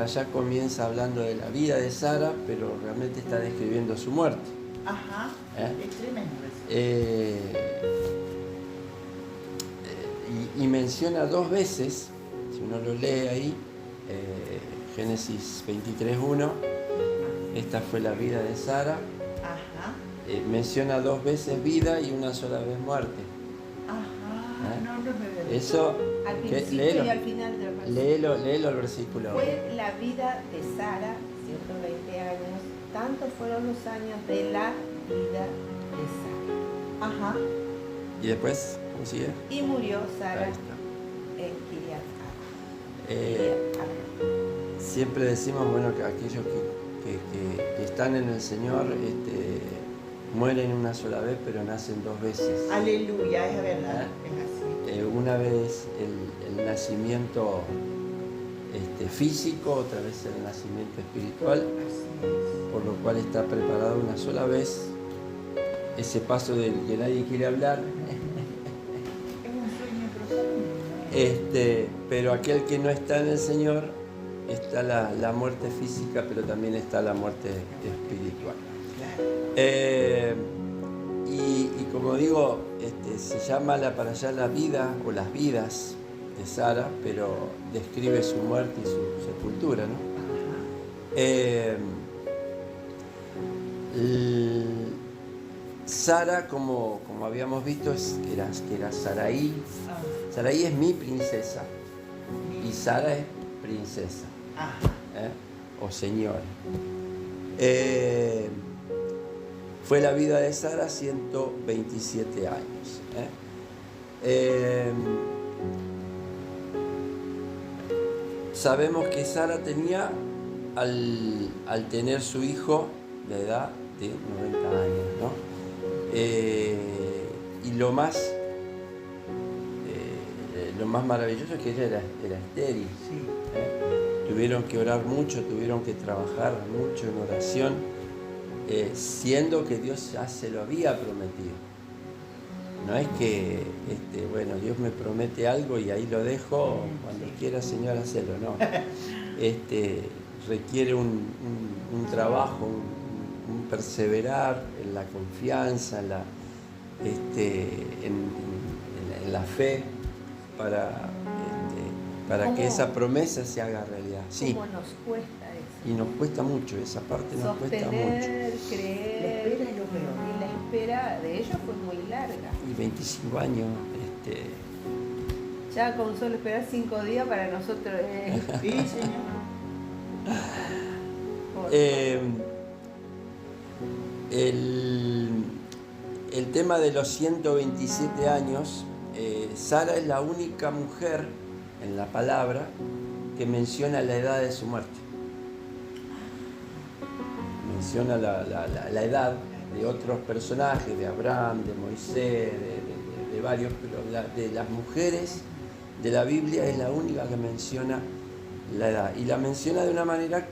allá comienza hablando de la vida de Sara, pero realmente está describiendo su muerte. Ajá, es tremendo eso. Y menciona dos veces, si uno lo lee ahí, Génesis 23:1, esta fue la vida de Sara. Ajá. Menciona dos veces vida y una sola vez muerte. Ajá, no me veo. Eso, Al principio léelo, y al final del versículo. léelo el versículo. Fue la vida de Sara, 120 años, tantos fueron los años de la vida de Sara. Ajá. Y después, ¿cómo sigue? Y murió Sara Ahí está. en Kiriat Siempre decimos, bueno, que aquellos que están en el Señor mueren una sola vez, pero nacen dos veces. Aleluya, es verdad. Es así. Una vez el nacimiento físico, otra vez el nacimiento espiritual, Así es. por lo cual está preparado una sola vez ese paso del que nadie quiere hablar. Es un sueño profundo. Pero aquel que no está en el Señor, está la muerte física, pero también está la muerte espiritual. Claro. Y como digo, se llama para allá la vida o las vidas de Sara, pero describe su muerte y su sepultura, ¿no? Sara, como habíamos visto, que era Saraí. Saraí es mi princesa y Sara es princesa, o señora. Fue la vida de Sara 127 años. Sabemos que Sara tenía, al tener su hijo, la edad de 90 años, ¿no? Y lo más maravilloso es que ella era estéril. Sí. Tuvieron que orar mucho, tuvieron que trabajar mucho en oración, siendo que Dios ya se lo había prometido. No es que, bueno, Dios me promete algo y ahí lo dejo, cuando quiera, Señor, hacerlo, no. Requiere un trabajo, un perseverar en la confianza, en la fe, para que esa promesa se haga realidad. Sí. ¿Cómo nos cuesta eso? Y nos cuesta mucho, esa parte nos cuesta mucho. Sostener, creer. La espera es lo peor. Y la espera de ellos fue muy larga. Y 25 años, Ya con solo esperar 5 días para nosotros es... Sí, señor. El tema de los 127 años, Sara es la única mujer en la palabra que menciona la edad de su muerte. Menciona la edad de otros personajes, de Abraham, de Moisés, de varios, pero de las mujeres de la Biblia es la única que menciona la edad. Y la menciona de una manera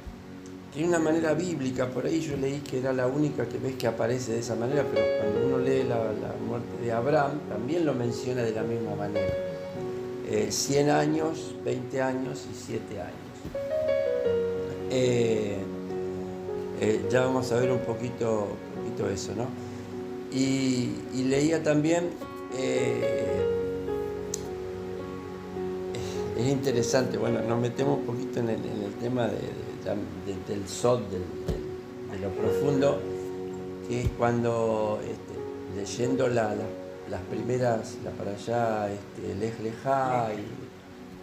que es una manera bíblica. Por ahí yo leí que era la única que ves que aparece de esa manera, pero cuando uno lee la muerte de Abraham, también lo menciona de la misma manera. 100 años, 20 años y 7 años. Ya vamos a ver un poquito eso, ¿no? Y leía también, es interesante, bueno, nos metemos un poquito en el tema del sod, de lo profundo, que es cuando leyendo las primeras, para allá, Lej Lejá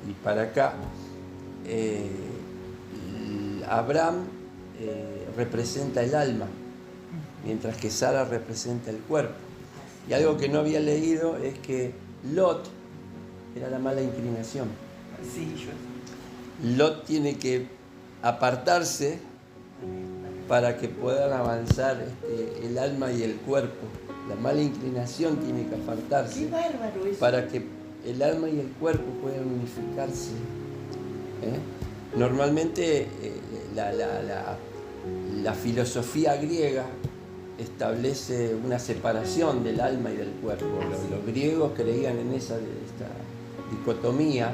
y para acá, Abraham representa el alma, mientras que Sara representa el cuerpo. Y algo que no había leído es que Lot era la mala inclinación. Sí, yo. Lot tiene que apartarse para que puedan avanzar el alma y el cuerpo. La mala inclinación tiene que apartarse. Qué bárbaro eso. Para que el alma y el cuerpo puedan unificarse. Normalmente la filosofía griega establece una separación del alma y del cuerpo. Los griegos creían en esta dicotomía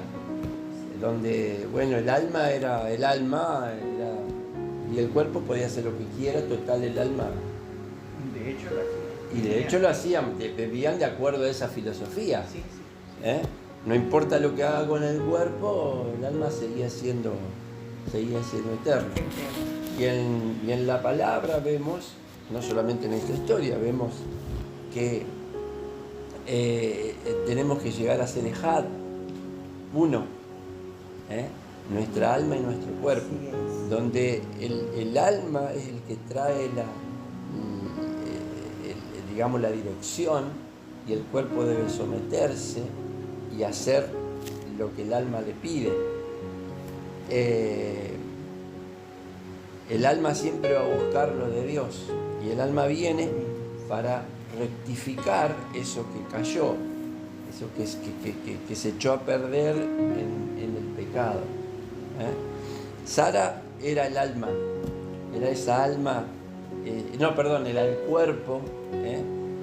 donde, bueno, el alma era el alma y el cuerpo podía hacer lo que quiera, total el alma. De hecho lo hacían. Y de hecho lo hacían, vivían de acuerdo a esa filosofía. Sí, sí. ¿Eh? No importa lo que haga con el cuerpo, el alma seguía siendo eterno. Y en la palabra vemos, no solamente en esta historia, vemos que tenemos que llegar a ser ejad, uno, nuestra alma y nuestro cuerpo, donde el alma es el que trae digamos, la dirección, y el cuerpo debe someterse y hacer lo que el alma le pide. El alma siempre va a buscar lo de Dios, y el alma viene para rectificar eso que cayó, eso que se echó a perder en el pecado. Sara era el alma, era esa alma, era el cuerpo,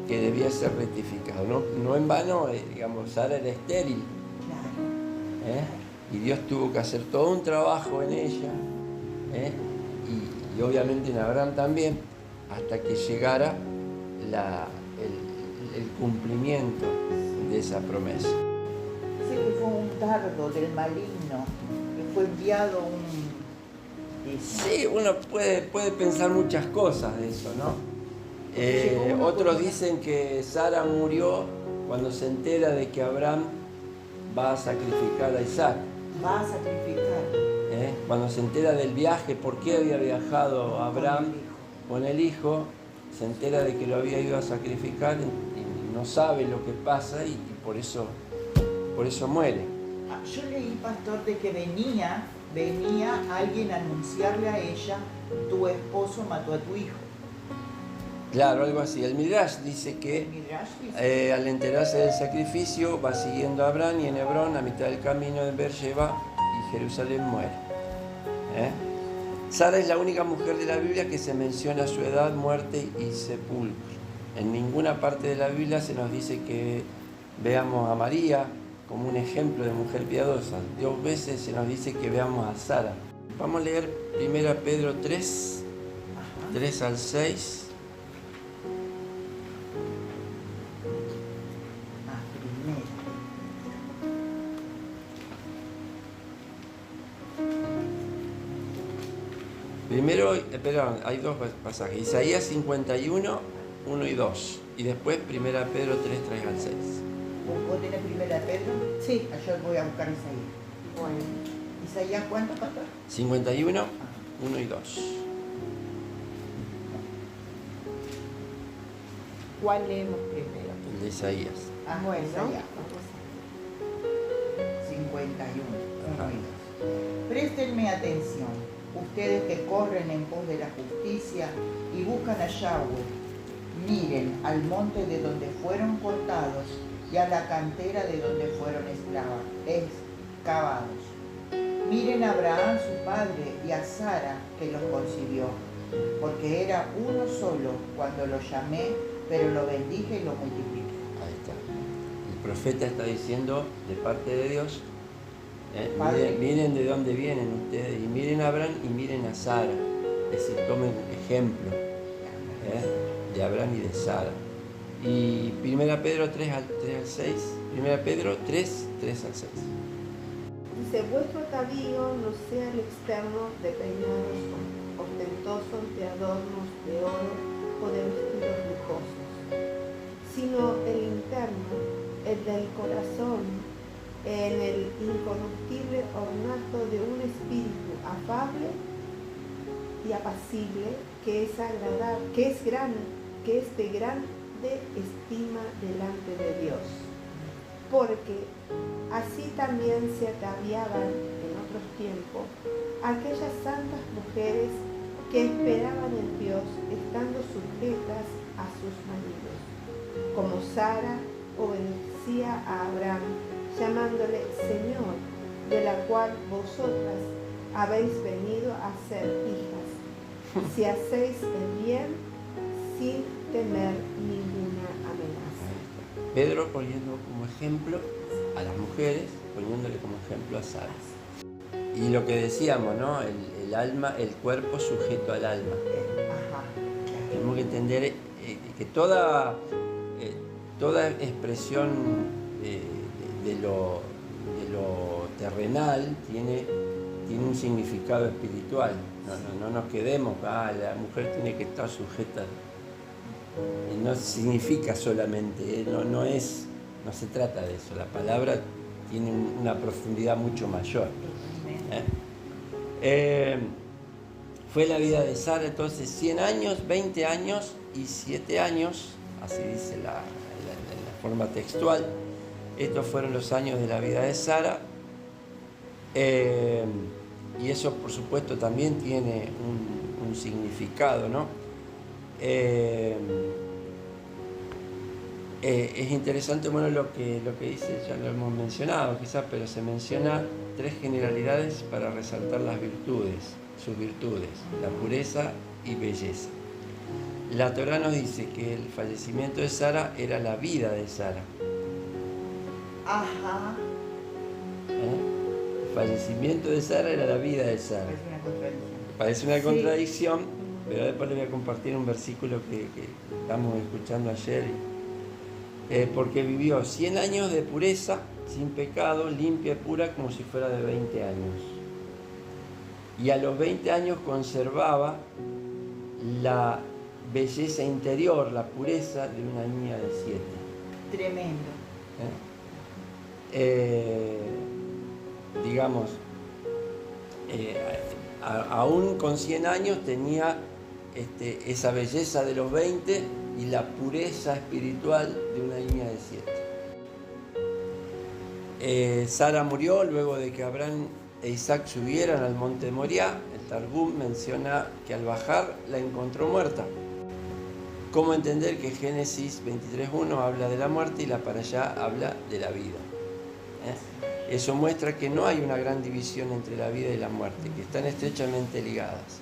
que debía ser rectificado. No en vano, digamos, Sara era estéril. Y Dios tuvo que hacer todo un trabajo en ella, y obviamente en Abraham también, hasta que llegara el cumplimiento de esa promesa. Sé que fue un dardo del maligno, que fue enviado Sí, uno puede pensar muchas cosas de eso, ¿no? Otros dicen que Sara murió cuando se entera de que Abraham va a sacrificar a Isaac. Va a sacrificar. Cuando se entera del viaje, por qué había viajado Abraham con el hijo, se entera de que lo había ido a sacrificar y no sabe lo que pasa y por eso muere. Yo leí, pastor, de que venía alguien a anunciarle a ella: tu esposo mató a tu hijo. Claro, algo así. El Midrash dice que al enterarse del sacrificio va siguiendo a Abraham, y en Hebrón, a mitad del camino de Beersheba y Jerusalén, muere. Sara es la única mujer de la Biblia que se menciona su edad, muerte y sepulcro. En ninguna parte de la Biblia se nos dice que veamos a María como un ejemplo de mujer piadosa. 2 veces se nos dice que veamos a Sara. Vamos a leer 1 Pedro 3, 3 al 6. Primero, hay 2 pasajes. Isaías 51, 1 y 2. Y después 1 Pedro 3, 3 al 6. ¿Vos tenés 1 Pedro? Sí. Yo voy a buscar Isaías. Bueno. ¿Isaías cuánto, pastor? 51, 1 y 2. ¿Cuál leemos primero? El de Isaías. Bueno, Isaías. 51, 1 y 2. Préstenme atención, ustedes que corren en pos de la justicia y buscan a Yahweh. Miren al monte de donde fueron cortados y a la cantera de donde fueron excavados. Miren a Abraham su padre y a Sara que los concibió, porque era uno solo cuando lo llamé, pero lo bendije y lo multipliqué. Ahí está. El profeta está diciendo de parte de Dios, miren de dónde vienen ustedes, y miren a Abraham y miren a Sara. Es decir, tomen ejemplo de Abraham y de Sara. Y 1 Pedro 3 al 6. 1 Pedro 3, 3 al 6. Dice: vuestro atavío no sea el externo de peinados ostentosos, de adornos de oro o de vestidos lujosos, sino el interno, el del corazón, en el incorruptible ornato de un espíritu afable y apacible, que es de grande estima delante de Dios. Porque así también se ataviaban en otros tiempos aquellas santas mujeres que esperaban en Dios, estando sujetas a sus maridos, como Sara obedecía a Abraham, llamándole Señor, de la cual vosotras habéis venido a ser hijas, si hacéis el bien sin temer ninguna amenaza. Pedro poniendo como ejemplo a las mujeres, poniéndole como ejemplo a Sara. Y lo que decíamos, ¿no? El alma, el cuerpo sujeto al alma. Ajá, claro. Tenemos que entender que toda expresión de lo terrenal tiene un significado espiritual. No nos quedemos, la mujer tiene que estar sujeta. No significa solamente, no se trata de eso. La palabra tiene una profundidad mucho mayor. Fue la vida de Sara entonces 100 años, 20 años y 7 años, así dice la forma textual. Estos fueron los años de la vida de Sara, y eso por supuesto también tiene un significado, ¿no? Es interesante, bueno, lo que dice, ya lo hemos mencionado quizás, pero se menciona 3 generalidades para resaltar las virtudes, sus virtudes, la pureza y belleza. La Torá nos dice que el fallecimiento de Sara era la vida de Sara. Ajá. El fallecimiento de Sara era la vida de Sara. Es una contradicción. Parece una contradicción, pero después le voy a compartir un versículo que estamos escuchando ayer. Porque vivió 100 años de pureza, sin pecado, limpia y pura, como si fuera de 20 años. Y a los 20 años conservaba la belleza interior, la pureza de una niña de 7. Tremendo. Digamos, aún con 100 años tenía esa belleza de los 20 y la pureza espiritual de una niña de 7. Sara murió luego de que Abraham e Isaac subieran al monte de Moriah. El Targum menciona que al bajar la encontró muerta. ¿Cómo entender que Génesis 23:1 habla de la muerte y la para allá habla de la vida? Eso muestra que no hay una gran división entre la vida y la muerte, que están estrechamente ligadas.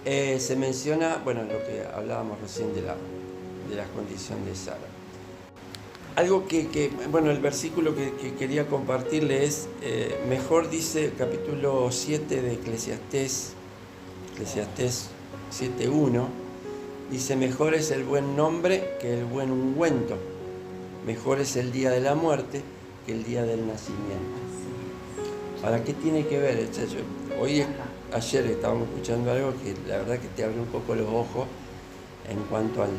Se menciona, bueno, lo que hablábamos recién de la condición de Sara. Algo bueno, el versículo que quería compartirle es, mejor dice capítulo 7 de Eclesiastés 7:1, dice, mejor es el buen nombre que el buen ungüento, mejor es el día de la muerte que el día del nacimiento. ¿Para qué tiene que ver, chacho? Ayer estábamos escuchando algo que la verdad que te abre un poco los ojos en cuanto al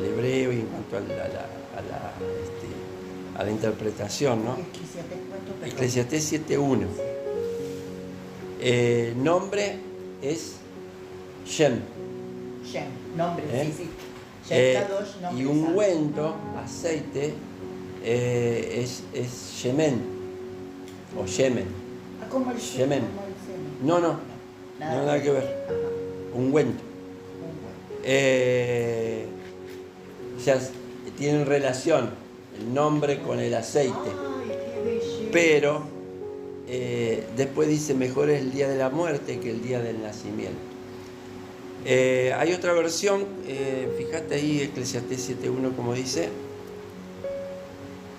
hebreo y en cuanto a la interpretación, ¿no? Eclesiastés 7:1. Nombre es Shem. Shem, nombre, sí. Y ungüento, aceite, es Shemen o Shemen. ¿Cómo el Shemen? No, nada que ver. Ungüento. Ya tienen relación el nombre con el aceite. Pero después dice, mejor es el día de la muerte que el día del nacimiento. Hay otra versión, fíjate ahí, Eclesiastés 7:1, como dice.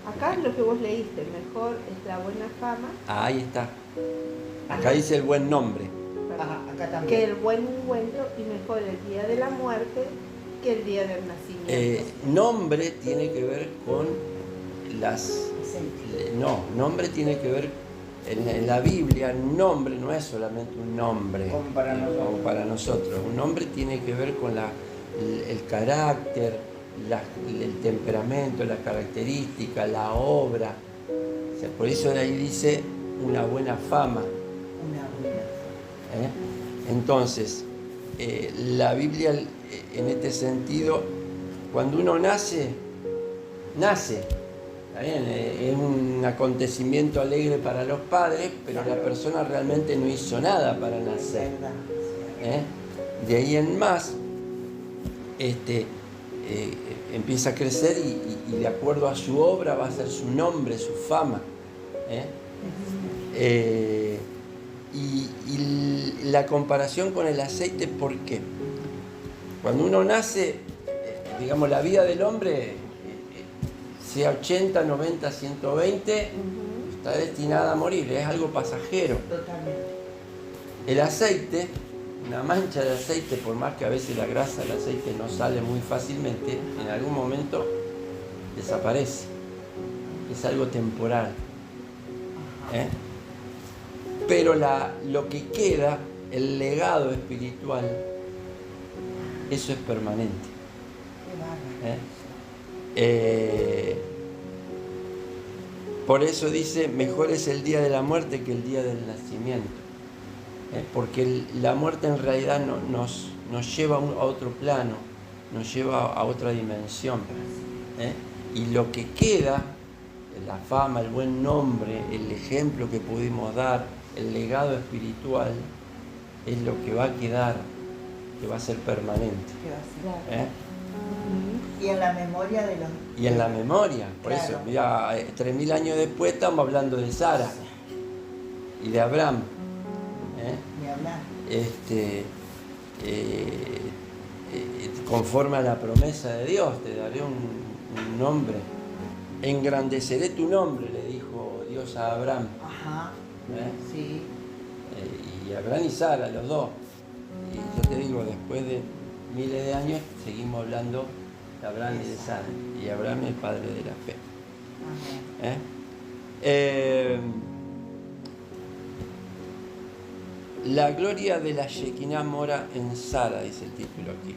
Acá es lo que vos leíste, mejor es la buena fama. Ahí está. Acá dice el buen nombre. Ajá, acá también. Que el buen ungüento, y mejor el día de la muerte que el día del nacimiento. Nombre tiene que ver con nombre tiene que ver, en la Biblia, un nombre no es solamente un nombre como para nosotros. Un nombre tiene que ver con el carácter, el temperamento, la característica, la obra. O sea, por eso de ahí dice una buena fama. Entonces, la Biblia en este sentido, cuando uno nace, ¿está bien? Es un acontecimiento alegre para los padres, pero la persona realmente no hizo nada para nacer. De ahí en más, empieza a crecer y de acuerdo a su obra va a ser su nombre, su fama. Y la comparación con el aceite, ¿por qué? Cuando uno nace, digamos, la vida del hombre, sea 80, 90, 120, está destinada a morir, es algo pasajero. Totalmente. El aceite, una mancha de aceite, por más que a veces la grasa del aceite no sale muy fácilmente, en algún momento desaparece. Es algo temporal. ¿Eh? Pero lo que queda, el legado espiritual, eso es permanente. Por eso dice, mejor es el día de la muerte que el día del nacimiento. Porque la muerte en realidad nos lleva a otro plano, nos lleva a otra dimensión. Y lo que queda, la fama, el buen nombre, el ejemplo que pudimos dar, el legado espiritual, es lo que va a quedar, que va a ser permanente. Y en la memoria de los... Y en la memoria, por claro. eso, mira, 3000 años después estamos hablando de Sara y de Abraham. Ni hablar. Conforme a la promesa de Dios, te daré un nombre. Engrandeceré tu nombre, le dijo Dios a Abraham. Ajá. Sí. Y Abraham y Sara, los dos. Y yo te digo, después de miles de años, seguimos hablando de Abraham y de Sara. Y Abraham es el padre de la fe. La gloria de la Shekinah mora en Sara, dice el título aquí.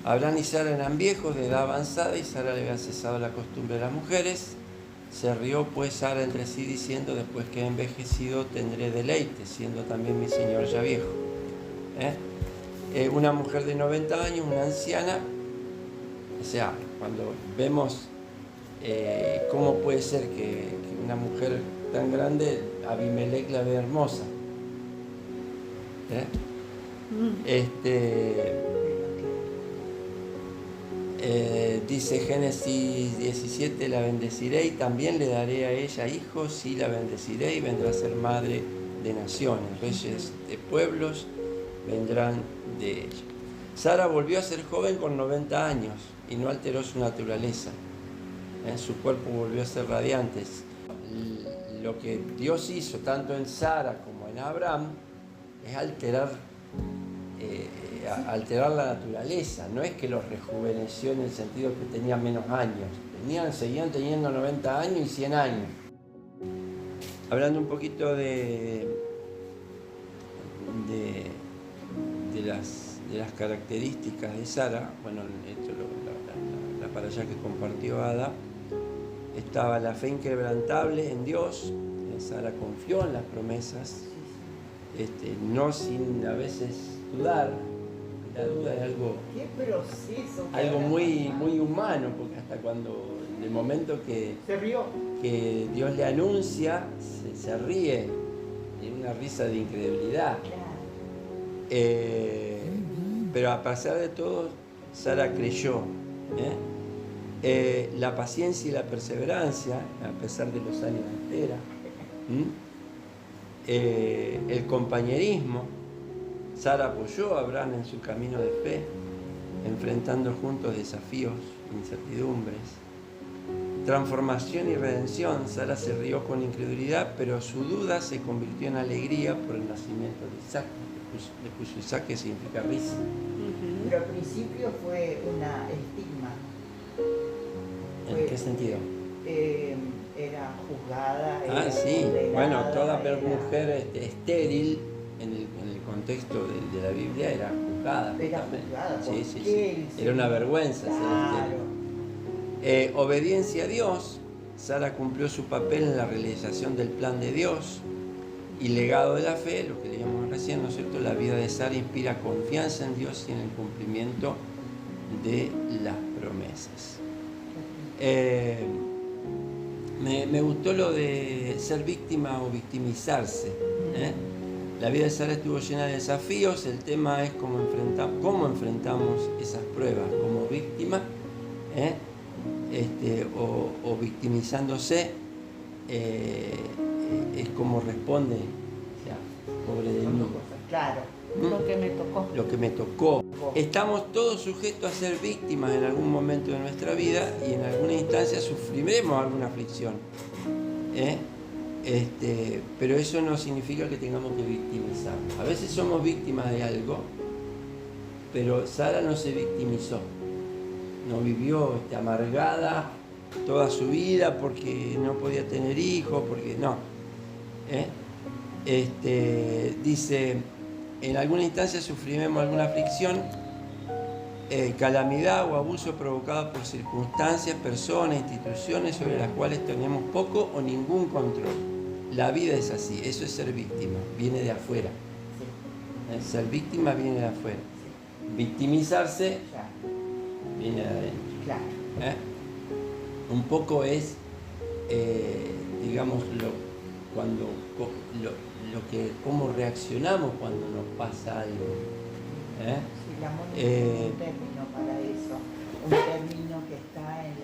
Abraham y Sara eran viejos, de edad avanzada, y Sara le había cesado la costumbre de las mujeres. Se rió pues Sara entre sí diciendo, después que he envejecido tendré deleite, siendo también mi señor ya viejo. Una mujer de 90 años, una anciana, o sea, cuando vemos cómo puede ser que una mujer tan grande, Abimelech la ve hermosa. Dice Génesis 17, la bendeciré y también le daré a ella hijos y la bendeciré y vendrá a ser madre de naciones, reyes de pueblos vendrán de ella. Sara volvió a ser joven con 90 años y no alteró su naturaleza. Su cuerpo volvió a ser radiante. Lo que Dios hizo tanto en Sara como en Abraham es alterar la naturaleza. No es que los rejuveneció en el sentido que tenían menos años. Seguían teniendo 90 años y 100 años. Hablando un poquito de las características de Sara, bueno, esto la para allá que compartió Ada, estaba la fe inquebrantable en Dios. Sara confió en las promesas, no sin a veces dudar. La duda es algo muy, muy humano, porque hasta cuando, en el momento que Dios le anuncia, se ríe, es una risa de incredulidad. Pero a pesar de todo, Sara creyó. La paciencia y la perseverancia, a pesar de los años de espera. El compañerismo. Sara apoyó a Abraham en su camino de fe, enfrentando juntos desafíos, incertidumbres. Transformación y redención. Sara se rió con incredulidad, pero su duda se convirtió en alegría por el nacimiento de Isaac. Le puso Isaac, que significa risa. Pero al principio fue una estigma. ¿En qué sentido? Era juzgada. Sí. Bueno, toda mujer estéril en el contexto de la Biblia era juzgada. Sí. Era una vergüenza ser estéril. Obediencia a Dios. Sara cumplió su papel en la realización del plan de Dios. Y legado de la fe, lo que leíamos recién, ¿no es cierto? La vida de Sara inspira confianza en Dios y en el cumplimiento de las promesas. Me gustó lo de ser víctima o victimizarse. La vida de Sara estuvo llena de desafíos. El tema es cómo enfrentamos esas pruebas, como víctima o victimizándose. Es como responde, o sea, pobre de mí. Claro. Lo que me tocó. Estamos todos sujetos a ser víctimas en algún momento de nuestra vida y en alguna instancia sufriremos alguna aflicción. Pero eso no significa que tengamos que victimizarnos. A veces somos víctimas de algo, pero Sara no se victimizó, no vivió amargada toda su vida porque no podía tener hijos, porque no. Dice, en alguna instancia sufriremos alguna aflicción, calamidad o abuso provocado por circunstancias, personas, instituciones sobre las cuales tenemos poco o ningún control. La vida es así, eso es ser víctima, viene de afuera. Ser víctima viene de afuera. Victimizarse viene de adentro. Un poco es, digamos, cómo reaccionamos cuando nos pasa algo. La moneda es un término para eso, un término que está en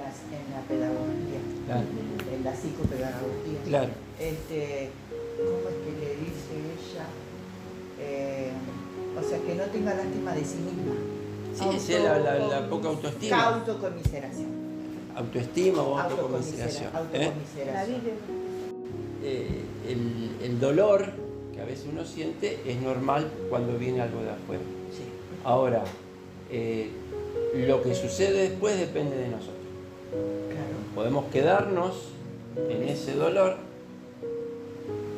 la pedagogía, claro, en la psicopedagogía. Claro. ¿Cómo es que le dice ella? O sea, que no tenga lástima de sí misma. Sí, la poca autoestima. Autocomiseración. Autoestima o autocomiseración. Autocomiseración. El dolor que a veces uno siente es normal cuando viene algo de afuera. Sí. Ahora, lo que sucede después depende de nosotros. Claro. Podemos quedarnos en ese dolor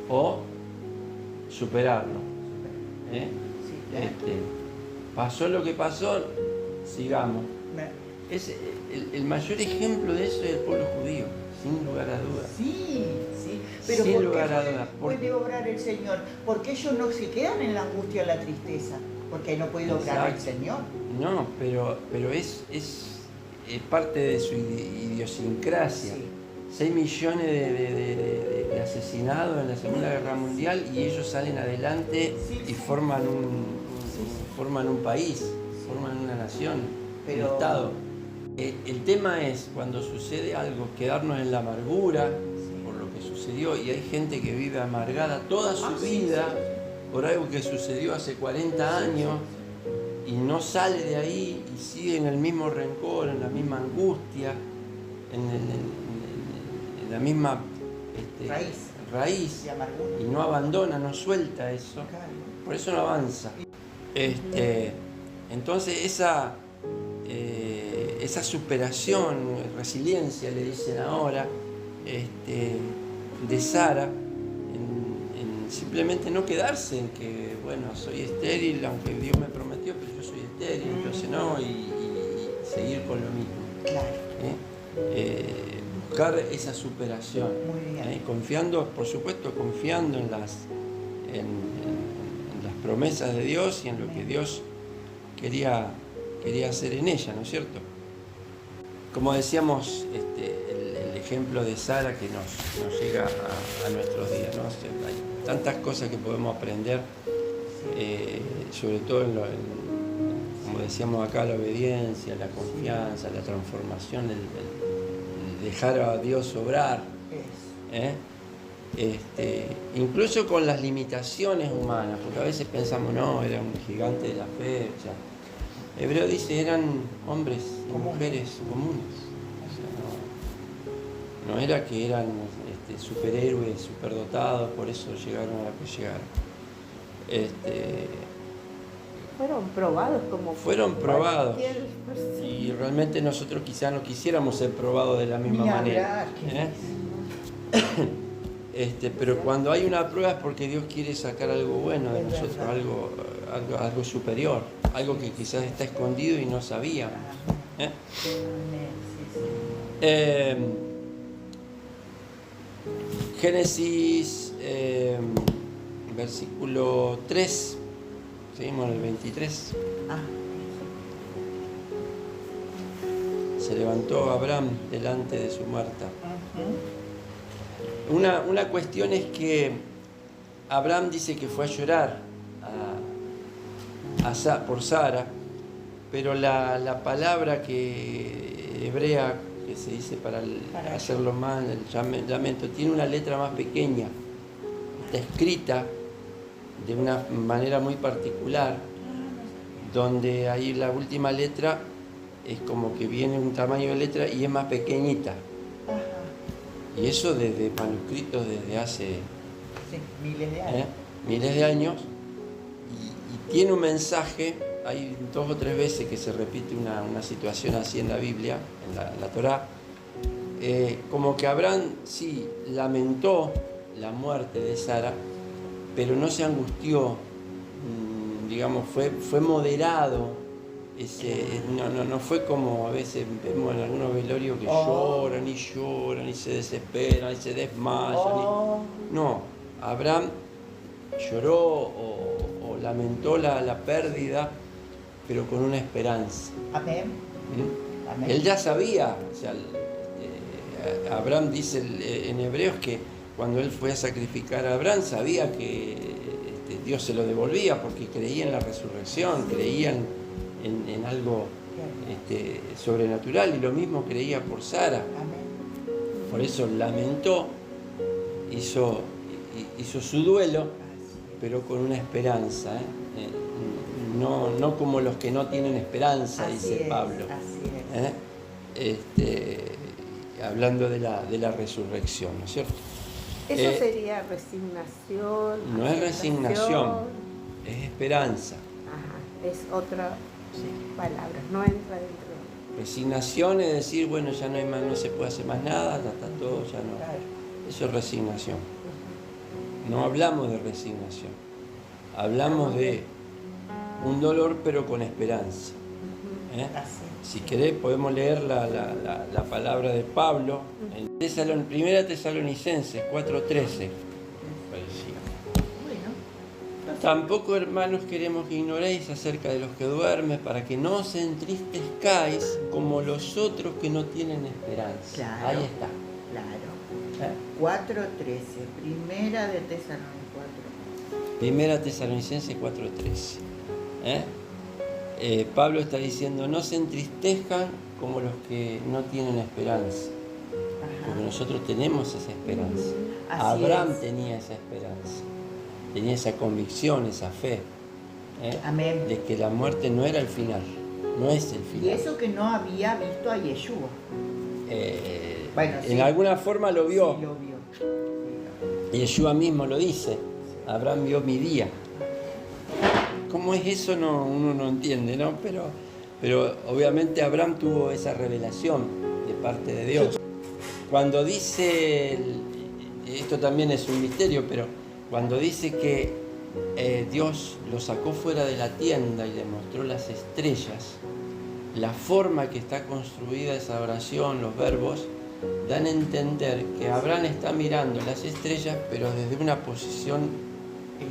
o superarlo. Sí, claro. Pasó lo que pasó, sigamos. El mayor ejemplo de eso es el pueblo judío, sin lugar a dudas. Sí. Pero sin ¿por lugar qué a dudas. puede obrar el Señor? Porque ellos no se quedan en la angustia o la tristeza, porque no puede obrar el Señor. No, pero es parte de su idiosincrasia. Sí. 6 millones de asesinados en la Segunda Guerra Mundial y ellos salen adelante y forman un país, forman una nación, un Estado. El tema es cuando sucede algo, quedarnos en la amargura por lo que sucedió, y hay gente que vive amargada toda su vida por algo que sucedió hace 40 años y no sale de ahí y sigue en el mismo rencor, en la misma angustia, en la misma raíz y no abandona, no suelta eso, por eso no avanza. Entonces esa superación, resiliencia le dicen ahora, de Sara, en simplemente no quedarse en que, bueno, soy estéril, aunque Dios me prometió, pero yo soy estéril, entonces no, y seguir con lo mismo. Claro. Buscar esa superación, confiando, por supuesto, confiando en las promesas de Dios y en lo que Dios quería hacer en ella, ¿no es cierto? Como decíamos, el ejemplo de Sara que nos llega a nuestros días, ¿no? Hay tantas cosas que podemos aprender, sobre todo como decíamos acá, la obediencia, la confianza, la transformación, el dejar a Dios obrar, incluso con las limitaciones humanas, porque a veces pensamos, no, era un gigante de la fe, o sea, Hebreo dice, eran hombres y mujeres comunes, o sea, no era que eran superhéroes, superdotados, por eso llegaron a lo que llegaron. Fueron probados como fueron probados, y realmente nosotros quizás no quisiéramos ser probados de la misma manera. Pero cuando hay una prueba es porque Dios quiere sacar algo bueno de nosotros, algo superior, algo que quizás está escondido y no sabíamos. Génesis, versículo 3. Seguimos en el 23. Se levantó Abraham delante de su Marta. Una cuestión es que Abraham dice que fue a llorar por Sara, pero la palabra hebrea que se dice para hacerlo mal, el lamento, tiene una letra más pequeña. Está escrita de una manera muy particular, donde ahí la última letra es como que viene un tamaño de letra y es más pequeñita. Y eso desde manuscritos desde hace Sí, miles de años. miles de años. Y tiene un mensaje, hay 2 o 3 veces que se repite una situación así en la Biblia, en la Torá, como que Abraham sí lamentó la muerte de Sara, pero no se angustió, digamos, fue moderado. No fue como a veces vemos en algunos velorios que lloran y se desesperan y se desmayan. No, Abraham lloró o lamentó la pérdida, pero con una esperanza. Amén. Amén. Él ya sabía, o sea, Abraham dice en Hebreos que cuando él fue a sacrificar a Abraham sabía que Dios se lo devolvía porque creía en la resurrección, creía en algo sobrenatural, y lo mismo creía por Sara. Amén. Por eso lamentó, hizo su duelo, pero con una esperanza, no como los que no tienen esperanza, Así dice es, Pablo. Así es. Hablando de la resurrección, ¿no es cierto? Eso sería resignación. No es resignación, es esperanza. Ajá, es otra palabra, no entra dentro. Resignación es decir, bueno, ya no hay más, no se puede hacer más nada, ya está todo, ya no. Claro. Eso es resignación. No hablamos de resignación, hablamos de un dolor pero con esperanza. Así. Si querés podemos leer la palabra de Pablo en 1 Tesalonicenses 4:13. Tampoco, hermanos, queremos que ignoréis acerca de los que duermen, para que no os entristezcáis como los otros que no tienen esperanza. Claro. Ahí está. Claro. 4:13. Primera de Tesalonicenses 4:13. Pablo está diciendo, no se entristezcan como los que no tienen esperanza. Porque nosotros tenemos esa esperanza. Así Abraham es. tenía esa esperanza. Tenía esa convicción, esa fe, Amén. de que la muerte no era el final, no es el final. Y eso que no había visto a Yeshua. Bueno, sí. En alguna forma lo vio. Sí, lo vio. Yeshua mismo lo dice, Abraham vio mi día. ¿Cómo es eso? Uno no entiende, ¿no? Pero obviamente Abraham tuvo esa revelación de parte de Dios. Cuando dice, esto también es un misterio, pero cuando dice que Dios lo sacó fuera de la tienda y le mostró las estrellas, la forma que está construida esa oración, los verbos, dan a entender que Abraham está mirando las estrellas, pero desde una posición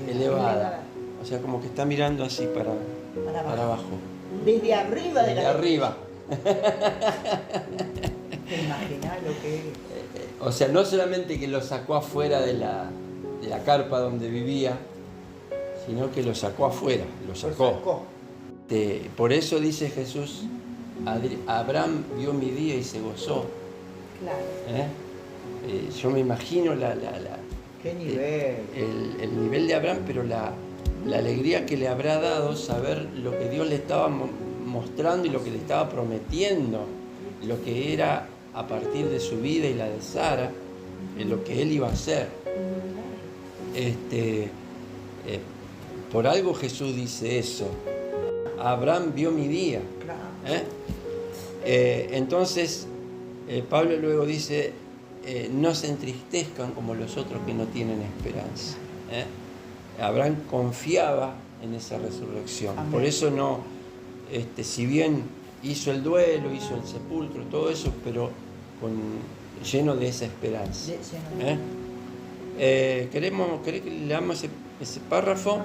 elevada. O sea, como que está mirando así para abajo. Desde arriba de Desde la arriba. ¿Te imaginas lo que es? O sea, no solamente que lo sacó afuera de la carpa donde vivía, sino que lo sacó afuera, lo sacó. Por eso dice Jesús, Abraham vio mi día y se gozó. Claro. Yo me imagino ¿Qué nivel? el nivel de Abraham, pero la alegría que le habrá dado saber lo que Dios le estaba mostrando y lo que le estaba prometiendo, lo que era a partir de su vida y la de Sara, lo que él iba a hacer. Por algo Jesús dice eso. Abraham vio mi día. Claro. Entonces, Pablo luego dice, no se entristezcan como los otros que no tienen esperanza. Abraham confiaba en esa resurrección. Amén. Por eso no, si bien hizo el duelo, hizo el sepulcro, todo eso, pero lleno de esa esperanza. ¿Querés que leamos ese párrafo?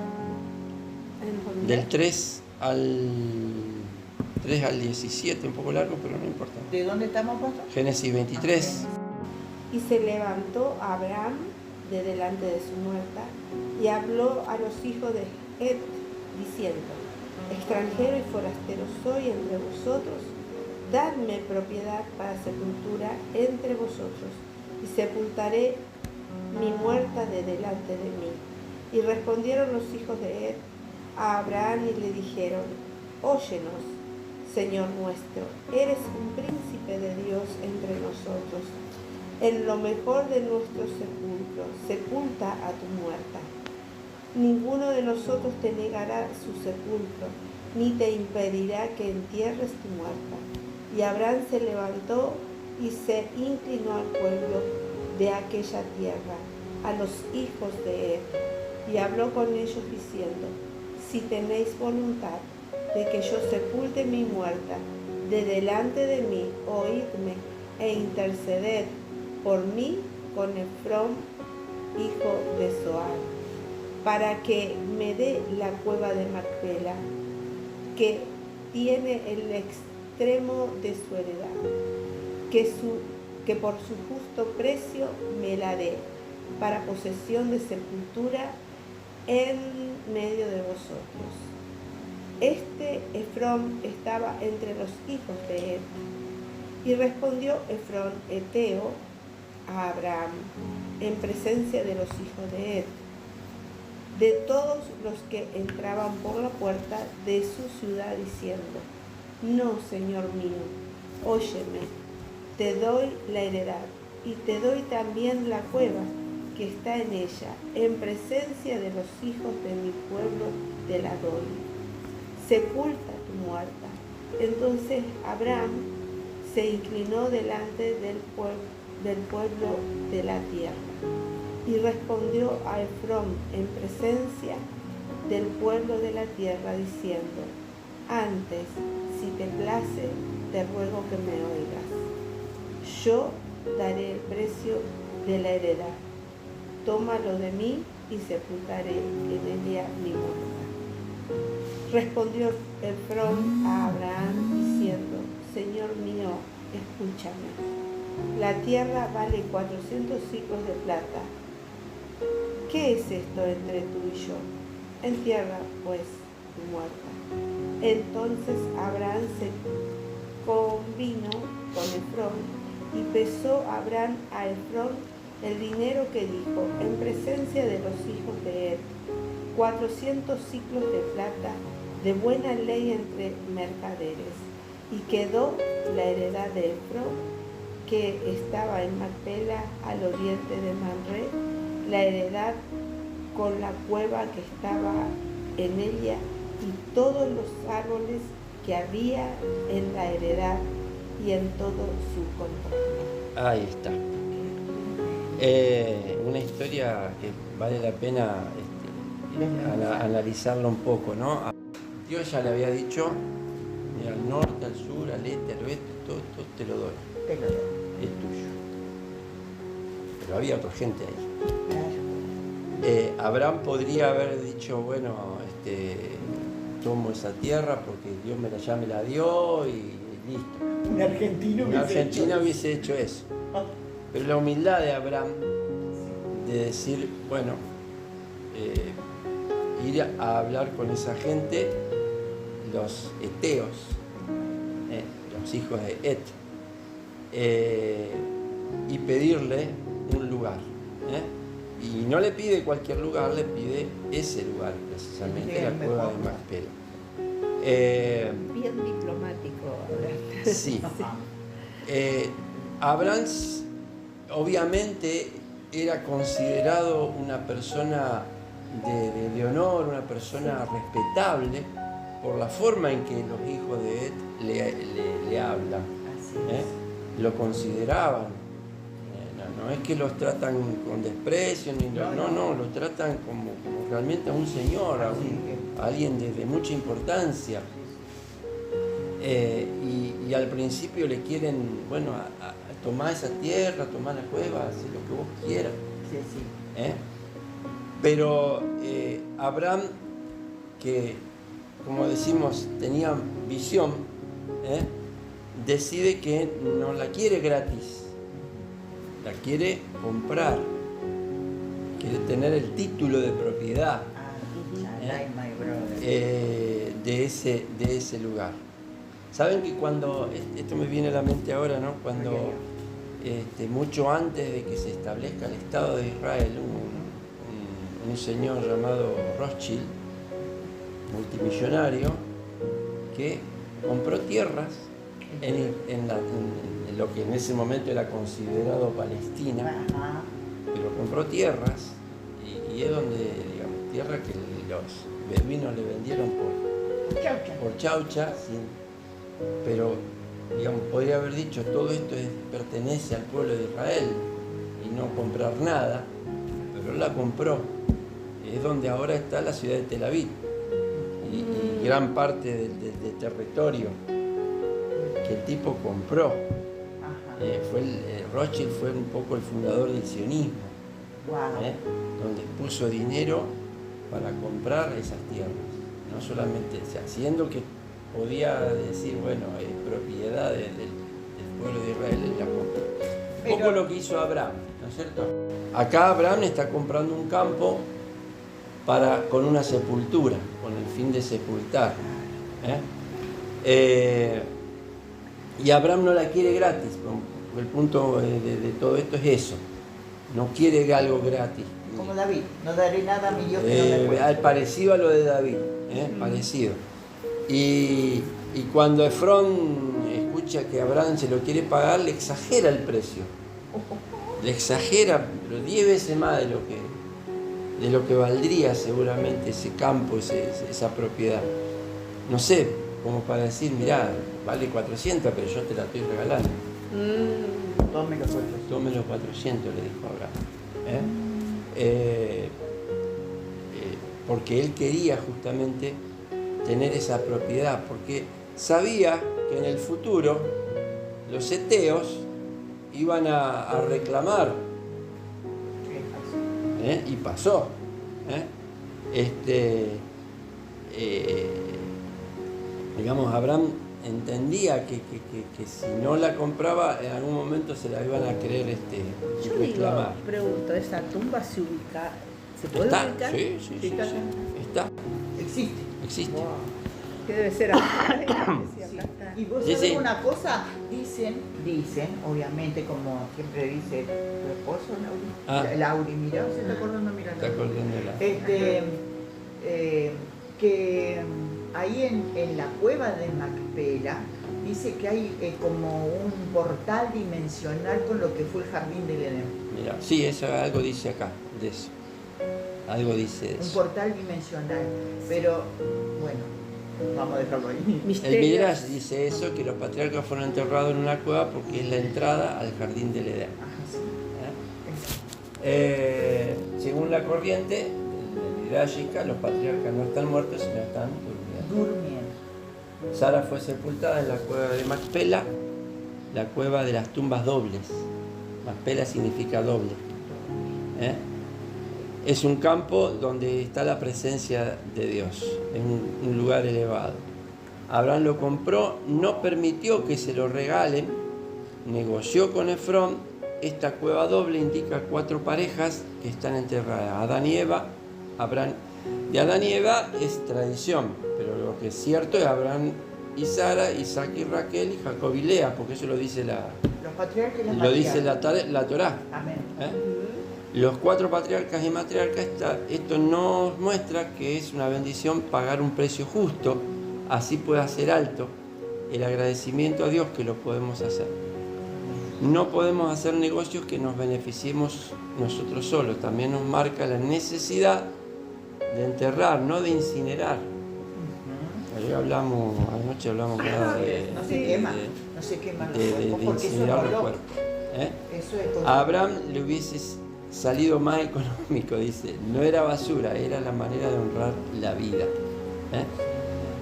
Del 3 al 17, un poco largo, pero no importa. ¿De dónde estamos, pastor? Génesis 23. Y se levantó Abraham de delante de su muerta y habló a los hijos de Het, diciendo, extranjero y forastero soy entre vosotros, dadme propiedad para sepultura entre vosotros, y sepultaré mi muerta de delante de mí. Y respondieron los hijos de Het a Abraham y le dijeron, óyenos, Señor nuestro, eres un príncipe de Dios entre nosotros. en lo mejor de nuestros sepulcros, sepulta a tu muerta. Ninguno de nosotros te negará su sepulcro, ni te impedirá que entierres tu muerta. Y Abraham se levantó y se inclinó al pueblo de aquella tierra, a los hijos de Ed, y habló con ellos diciendo: si tenéis voluntad de que yo sepulte mi muerta, de delante de mí oídme e interceded por mí con Efrón, hijo de Zohar, para que me dé la cueva de Macpela, que tiene el extremo de su heredad, que por su justo precio me la dé, para posesión de sepultura en medio de vosotros. Este Efrón estaba entre los hijos de Ed. Y respondió Efrón Eteo a Abraham en presencia de los hijos de Ed, de todos los que entraban por la puerta de su ciudad, diciendo: no, Señor mío, óyeme, te doy la heredad, y te doy también la cueva que está en ella, en presencia de los hijos de mi pueblo te la doy. Sepulta tu muerta. Entonces Abraham se inclinó delante del pueblo de la tierra y respondió a Efrón en presencia del pueblo de la tierra, diciendo: antes, si te place, te ruego que me oigas. Yo daré el precio de la heredad. Tómalo de mí y sepultaré en ella mi muerta. Respondió Efrón a Abraham diciendo: Señor mío, escúchame. La tierra vale 400 siclos de plata. ¿Qué es esto entre tú y yo? Entierra, pues, tu muerta. Entonces Abraham se convino con Efrón y pesó Abraham a Efrón el dinero que dijo en presencia de los hijos de Ed, 400 siclos de plata, de buena ley entre mercaderes. Y quedó la heredad de Efrón, que estaba en Macpela, al oriente de Mamre, la heredad con la cueva que estaba en ella y todos los árboles que había en la heredad y en todo su contorno. Ahí está. Una historia que vale la pena analizarla un poco, ¿no? Dios ya le había dicho: mira, al norte, al sur, al este, al oeste, todo te lo doy. Te lo doy. Es tuyo. Pero había otra gente ahí. Abraham podría haber dicho: bueno, tomo esa tierra porque Dios ya me la dio y listo. Un argentino hubiese hecho eso. Pero la humildad de Abraham de decir: bueno, ir a hablar con esa gente, los eteos, los hijos de Et, y pedirle un lugar. Y no le pide cualquier lugar, le pide ese lugar, precisamente la cueva de Macpela. Bien diplomático, Abraham. Sí. Abraham obviamente era considerado una persona de honor, una persona respetable por la forma en que los hijos de Ed le hablan. Lo consideraban. No es que los tratan con desprecio, no, lo tratan como realmente a un señor, a alguien de mucha importancia. Y al principio le quieren, bueno, a tomar esa tierra, tomar la cueva, hacer lo que vos quieras. Sí. Pero Abraham, que como decimos tenía visión, decide que no la quiere gratis, la quiere comprar, quiere tener el título de propiedad de ese lugar. Saben que cuando, esto me viene a la mente ahora, ¿no? Cuando mucho antes de que se establezca el Estado de Israel, un señor llamado Rothschild, multimillonario, que compró tierras en lo que en ese momento era considerado Palestina, Ajá. pero compró tierras y es donde, digamos, tierra que los beduinos le vendieron Chaucha. por chaucha, pero digamos, podría haber dicho todo esto pertenece al pueblo de Israel y no comprar nada, pero él la compró. Es donde ahora está la ciudad de Tel Aviv y gran parte del territorio que el tipo compró. Ajá. Rothschild fue un poco el fundador del sionismo, Wow. donde puso dinero para comprar esas tierras, no solamente, o sea, siendo que podía decir, bueno, es propiedad del pueblo de Israel, él la compró. Un poco lo que hizo Abraham, ¿no es cierto? Acá Abraham está comprando un campo con una sepultura, con el fin de sepultar. Y Abraham no la quiere gratis. El punto de todo esto es eso. No quiere algo gratis. Como David, no daré nada a mi Dios que no me pueda. Parecido a lo de David, parecido. Y cuando Efrón escucha que Abraham se lo quiere pagar, le exagera el precio. Le exagera, pero 10 veces más de lo que valdría seguramente ese campo, esa propiedad. No sé, como para decir, mirá, vale 400, pero yo te la estoy regalando. Tome los 400. Tome los 400, le dijo Abraham. Porque él quería justamente tener esa propiedad, porque sabía que en el futuro los heteos iban a reclamar. Y pasó. Digamos, Abraham entendía que si no la compraba, en algún momento se la iban a querer Yo reclamar. pregunto, ¿esa tumba se ubica? ¿Se puede ¿Está? ubicar? Sí. Está. Existe. Wow. ¿Qué debe ser acá? Y vos Sí, sabés sí. una cosa, dicen, obviamente, como siempre dice tu esposo, Lauri, mirá, se está acordando, mira. Está acordando Que ahí en la cueva de Macpela dice que hay como un portal dimensional con lo que fue el jardín del Edén. Mira, sí, eso algo dice acá, de eso. Algo dice de Un eso. portal dimensional, pero bueno, vamos a dejarlo ahí. El Midrash dice eso, que los patriarcas fueron enterrados en una cueva porque es la entrada al jardín del Edén. Ajá, sí. Según la corriente midrágica, los patriarcas no están muertos, sino están durmiendo. Sara fue sepultada en la cueva de Macpela, la cueva de las tumbas dobles. Macpela significa doble. Es un campo donde está la presencia de Dios, es un lugar elevado. Abraham lo compró, no permitió que se lo regalen, negoció con Efrón. Esta cueva doble indica 4 parejas que están enterradas, Adán y Eva. De Adán y Eva es tradición, pero lo que es cierto es Abraham y Sara, Isaac y Raquel y Jacob y Lea, porque eso lo dice Los patriarcas y las lo dice matriarcas. la Torá. Amén. Los 4 patriarcas y matriarcas, esto nos muestra que es una bendición pagar un precio justo, así pueda ser alto el agradecimiento a Dios que lo podemos hacer. No podemos hacer negocios que nos beneficiemos nosotros solos, también nos marca la necesidad de enterrar, no de incinerar. Anoche hablamos de No se quema los cuerpos, porque eso incinerar es los dolor. cuerpos. Eso es A Abraham le hubiese salido más económico, dice. No era basura, era la manera de honrar la vida.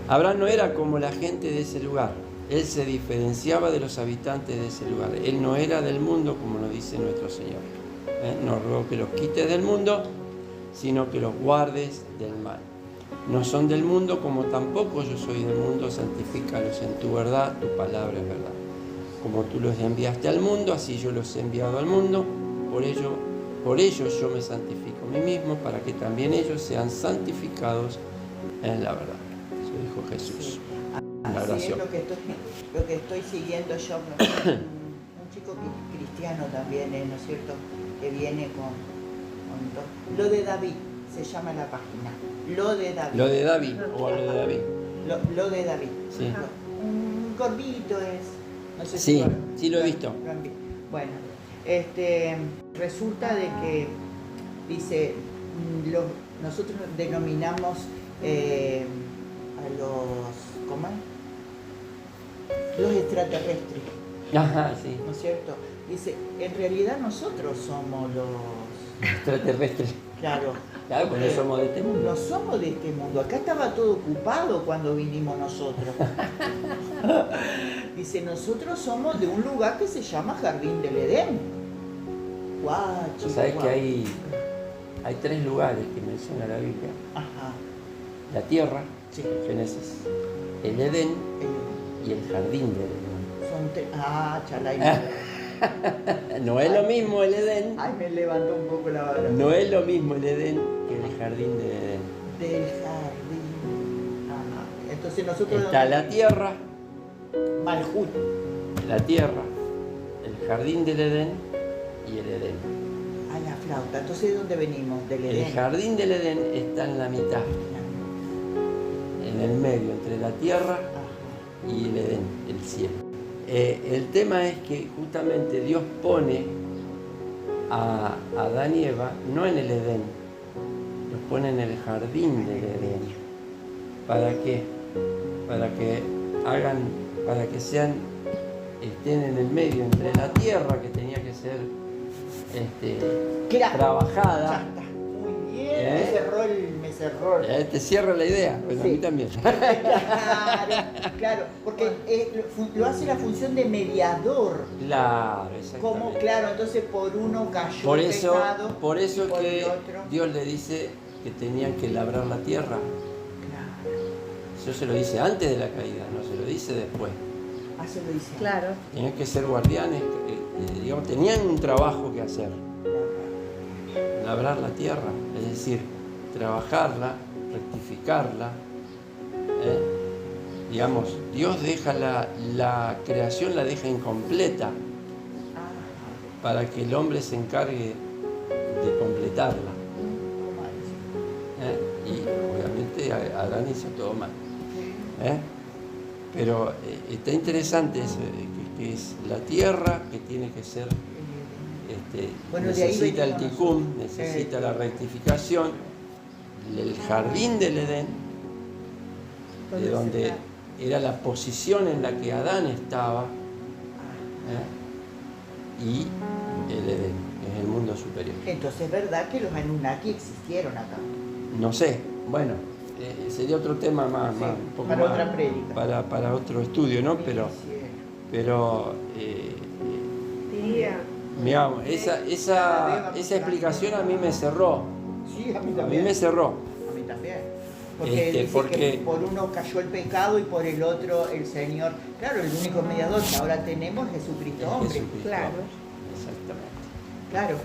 Abraham no era como la gente de ese lugar. Él se diferenciaba de los habitantes de ese lugar. Él no era del mundo, como nos dice nuestro Señor. No ruego que los quites del mundo, sino que los guardes del mal. No son del mundo, como tampoco yo soy del mundo. Santifícalos en tu verdad, tu palabra es verdad. Como tú los enviaste al mundo, así yo los he enviado al mundo. Por ello yo me santifico a mí mismo, para que también ellos sean santificados en la verdad. Eso dijo Jesús. Sí. La Así oración. es lo que estoy siguiendo yo. Un chico cristiano también, ¿no es cierto? Que viene con todo. Lo de David, se llama la página. Lo de David. Lo de David, o a lo de David. Lo de David. Sí. Un gordito es. No sé Sí, si sí lo he visto. lo han visto. Bueno, resulta de que dice, nosotros denominamos a los, ¿cómo es? Los extraterrestres, Ajá, sí. ¿no es cierto? Dice, en realidad nosotros somos los... Extraterrestres. Claro. Claro, porque no somos de este mundo. No somos de este mundo. Acá estaba todo ocupado cuando vinimos nosotros. Dice, nosotros somos de un lugar que se llama Jardín del Edén. Guau, ¿Sabes que hay 3 lugares que menciona la Biblia? Ajá. La tierra, Sí. Génesis, el Edén y el jardín del chalay. No es lo mismo el Edén, Ay, me levantó un poco la vara. no es lo mismo el Edén que el jardín del Edén. Del jardín. Ajá. Entonces nosotros... Está la tierra, Malhut. el jardín del Edén y el Edén. A la flauta. Entonces, ¿de dónde venimos? Del Edén. El jardín del Edén está en la mitad, en el medio, entre la tierra Ajá. y el Edén, el cielo. El tema es que justamente Dios pone a Adán y Eva no en el Edén, los pone en el jardín del Edén. ¿Para qué? Para que estén en el medio entre la tierra que tenía que ser Claro. trabajada. Ya está. Muy bien. Me cerró el... Te cierro la idea, bueno, Sí. a mí también. Claro, porque lo hace la función de mediador. Claro, exactamente. Como, claro, entonces por uno cayó Por el eso, pecado. por eso y por que el otro. Dios le dice que tenían que labrar la tierra. Claro. Eso se lo dice antes de la caída, no se lo dice después. Se lo dice. Claro. Tenían que ser guardianes, digamos, tenían un trabajo que hacer. Labrar la tierra, es decir, trabajarla, rectificarla. Digamos, Dios deja la creación, la deja incompleta para que el hombre se encargue de completarla. Y obviamente Adán hizo todo mal. Pero está interesante eso, que es la tierra que tiene que ser, Bueno, de ahí necesita el venimos ticún, nosotros. necesita la rectificación, el jardín del Edén, de donde era la posición en la que Adán estaba, y el Edén, que es el mundo superior. Entonces es verdad que los Anunnaki existieron acá. No sé, bueno, sería otro tema más, Sí, un poco para más, otra prédica. para otro estudio, ¿no? Pero Diría, digamos, esa explicación a mí me cerró. Sí, a mí A mí también. me cerró. A mí también. Porque dice porque- que por uno cayó el pecado y por el otro el Señor. Claro, el único mediador que ahora tenemos es Jesucristo hombre. Jesucristo. Claro. Exactamente. Claro.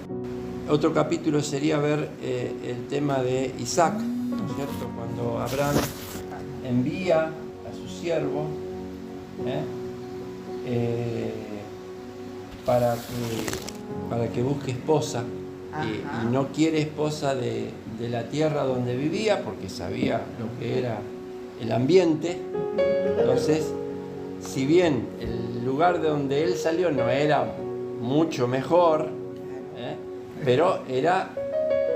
Otro capítulo sería ver el tema de Isaac, ¿no es cierto? Cuando Abraham envía a su siervo para que busque esposa, Ajá. y no quiere esposa de la tierra donde vivía porque sabía lo que era el ambiente. Entonces, si bien el lugar de donde él salió no era mucho mejor, pero era,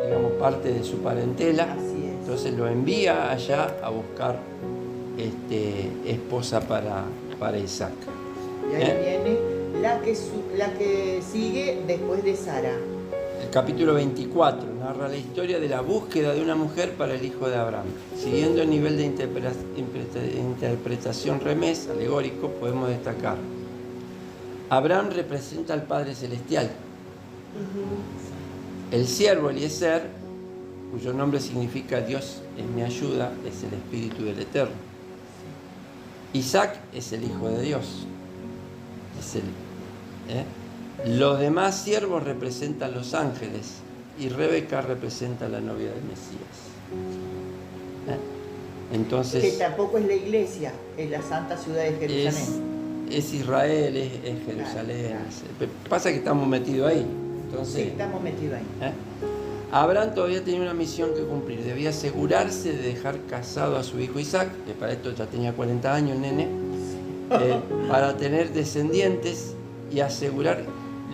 digamos, parte de su parentela, Así es. entonces lo envía allá a buscar esposa para Isaac. Y ahí viene la que sigue después de Sara. El capítulo 24 narra la historia de la búsqueda de una mujer para el hijo de Abraham. Siguiendo el nivel de interpretación remés, alegórico, podemos destacar: Abraham representa al Padre Celestial. El siervo Eliezer, cuyo nombre significa Dios es mi ayuda, es el Espíritu del Eterno. Isaac es el Hijo de Dios. Los demás siervos representan los ángeles y Rebeca representa a la novia del Mesías. Entonces, Que tampoco es la iglesia, es la santa ciudad de Jerusalén. es Israel, es Jerusalén. Claro. Pasa que estamos metidos ahí. Entonces, Sí, estamos metidos ahí. Abraham todavía tenía una misión que cumplir. Debía asegurarse de dejar casado a su hijo Isaac, que para esto ya tenía 40 años, nene, para tener descendientes y asegurar.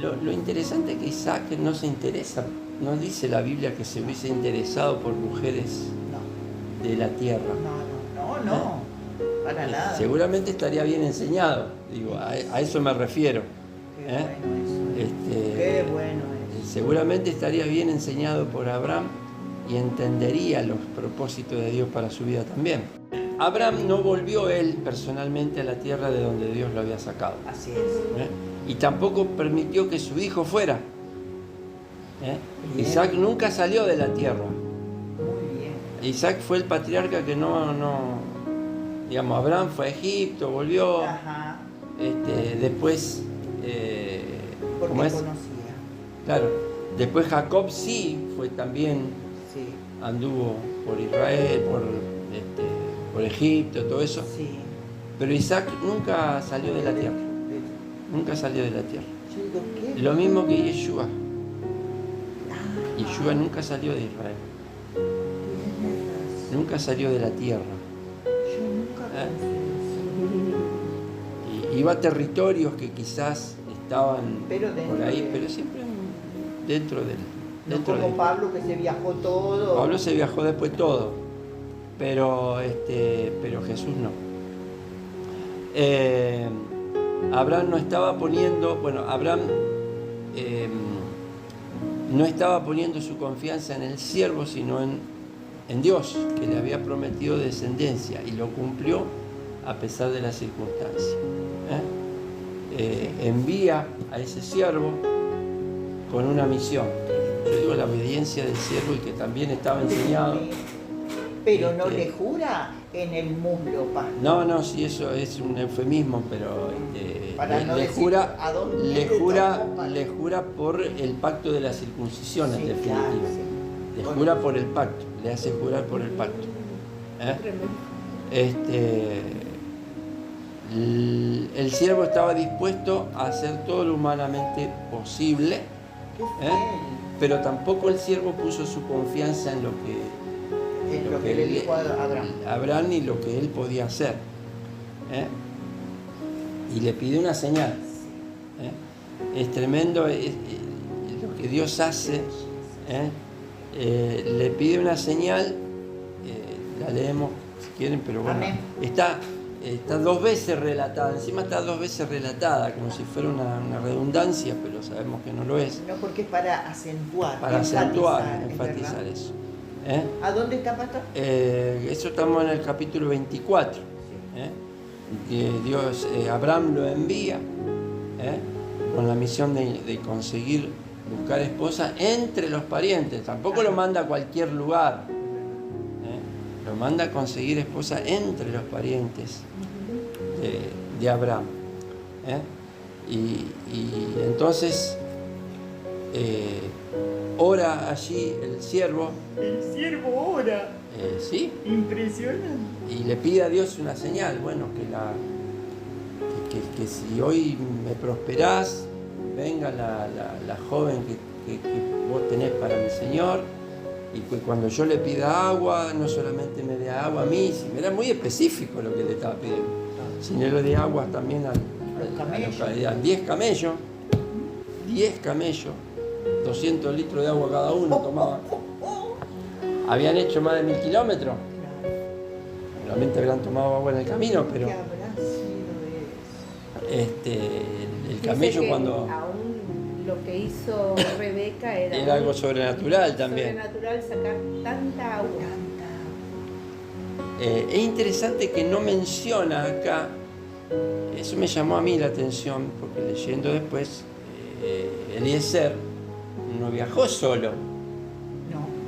Lo interesante es que Isaac no se interesa, no dice la Biblia que se hubiese interesado por mujeres No, de la tierra. no, para nada. Seguramente estaría bien enseñado, digo, a eso me refiero. Qué bueno eso. Qué bueno eso. Seguramente estaría bien enseñado por Abraham y entendería los propósitos de Dios para su vida también. Abraham no volvió él personalmente a la tierra de donde Dios lo había sacado. Así es. Y tampoco permitió que su hijo fuera. Isaac nunca salió de la tierra. Muy bien. Isaac fue el patriarca que digamos, Abraham fue a Egipto, volvió. Ajá. Después, Porque ¿cómo es? conocía. Claro. Después Jacob sí fue también, Sí. anduvo por Israel, por Egipto, todo eso. Sí. Pero Isaac nunca salió de la tierra. Nunca salió de la tierra. Yo digo, ¿qué? Lo mismo que Yeshua. Ah, Yeshua nunca salió de Israel. tienes razón. Nunca salió de la tierra. Yo nunca pensé eso. Iba a territorios que quizás estaban Pero dentro por ahí, de- pero siempre dentro del... No dentro como de- Pablo que se viajó todo. Pablo se viajó después todo, pero Jesús no. Abraham no estaba poniendo, Abraham no estaba poniendo su confianza en el siervo, sino en Dios, que le había prometido descendencia, y lo cumplió a pesar de las circunstancias. Envía a ese siervo con una misión. Yo digo la obediencia del siervo y que también estaba enseñado. Pero no le jura en el muslo, pastor. No, sí, eso es un eufemismo, pero Para no decir a dónde le jura por el pacto de la circuncisión, en Sí, definitiva. claro, sí. Le jura por el pacto, le hace jurar por el pacto. El siervo estaba dispuesto a hacer todo lo humanamente posible, Qué fiel. pero tampoco el siervo puso su confianza en lo que le dijo a Abraham. y lo que él podía hacer. Y le pide una señal. Es tremendo lo que Dios hace. Le pide una señal, la leemos si quieren, pero bueno, Amén. está 2 veces relatada, encima está 2 veces relatada, como si fuera una redundancia, pero sabemos que no lo es. No, porque es para acentuar. Para acentuar, ¿es enfatizar verdad? eso. ¿A dónde está, pastor? Eso estamos en el capítulo 24. Que Abraham lo envía con la misión de conseguir buscar esposa entre los parientes. Tampoco lo manda a cualquier lugar. Lo manda a conseguir esposa entre los parientes de Abraham. Y entonces ora allí el siervo. El siervo ora. Sí. Impresionante. Y le pide a Dios una señal, que si hoy me prosperás, venga la joven que vos tenés para mi Señor, y que cuando yo le pida agua, no solamente me dé agua a mí, sino era muy específico lo que le estaba pidiendo, sino le dé agua también a los 10 camellos, 200 litros de agua cada uno tomaban. Habían hecho más de 1000 kilómetros. Seguramente habrán tomado agua en el camino, pero ¿Qué habrá sido eso? el camello Dice que cuando aún lo que hizo Rebeca era algo sobrenatural también. Sobrenatural sacar tanta agua. Es interesante que no menciona acá, eso me llamó a mí la atención, porque leyendo después, Eliezer no viajó solo.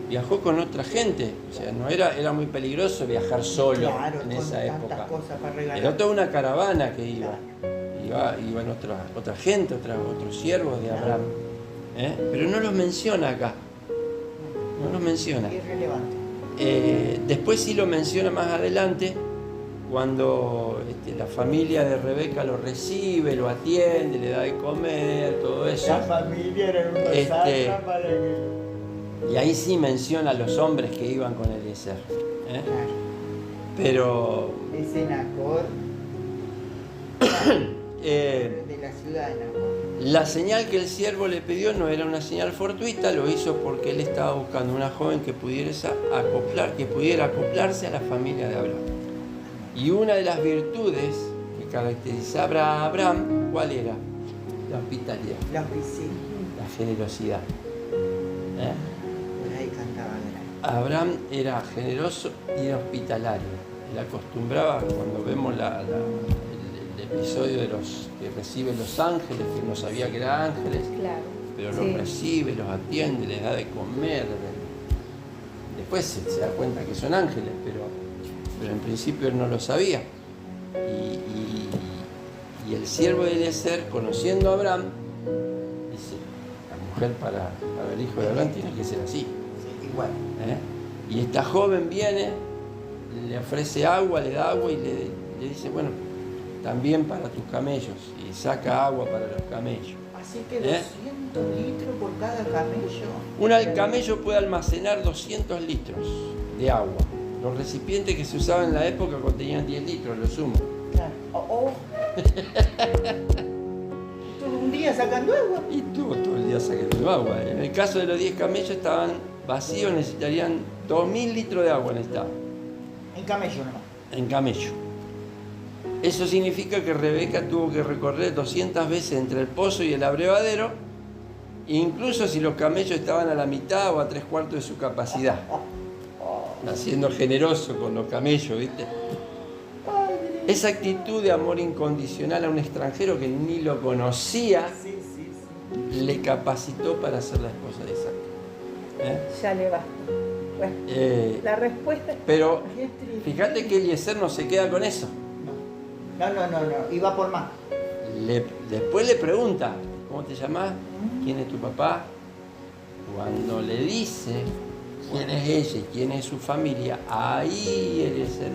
Viajó con otra gente, o sea, era muy peligroso viajar solo en esa época. Era toda una caravana que iban otra gente, otros siervos de Abraham. Pero no los menciona acá, no los menciona. Irrelevante. Después sí lo menciona más adelante, cuando la familia de Rebeca lo recibe, lo atiende, le da de comer, todo eso. La familia era una para que... Y ahí sí menciona a los hombres que iban con Eliezer. Claro. Pero Ese Nacor. de la ciudad de Nahor. La señal que el siervo le pidió no era una señal fortuita, lo hizo porque él estaba buscando una joven que pudiera acoplarse a la familia de Abraham. Y una de las virtudes que caracterizaba a Abraham, ¿cuál era? La hospitalidad, La oficina. la generosidad. Por ahí cantaba Abraham. Abraham era generoso y era hospitalario. Él acostumbraba, cuando vemos el episodio de los que reciben los ángeles, que no sabía que eran ángeles, Claro. pero Sí. los recibe, los atiende, les da de comer. Después se da cuenta que son ángeles, pero en principio él no lo sabía. Y el siervo de Eliezer, conociendo a Abraham, dice, la mujer para el hijo de Abraham tiene que ser así. Sí, igual. Y esta joven viene, le ofrece agua, le da agua y le dice, bueno, también para tus camellos. Y saca agua para los camellos. Así que 200 litros por cada camello. El camello puede almacenar 200 litros de agua. Los recipientes que se usaban en la época contenían 10 litros, lo sumo. Claro. Todo un día sacando agua. Y estuvo todo el día sacando agua. En el caso de los 10 camellos estaban vacíos, necesitarían 2000 litros de agua necesitaban. En camello nomás. En camello. Eso significa que Rebeca tuvo que recorrer 200 veces entre el pozo y el abrevadero, incluso si los camellos estaban a la mitad o a 3/4 de su capacidad. Siendo generoso con los camellos, ¿viste? Esa actitud de amor incondicional a un extranjero que ni lo conocía, Sí. le capacitó para ser la esposa de Isaac. Ya le basta. Bueno, la respuesta es Pero Qué triste. fíjate que Eliezer no se queda con eso. No. Iba por más. Después le pregunta, ¿cómo te llamas? ¿Quién es tu papá? Cuando le dice quién es ella y quién es su familia, ahí Eliezer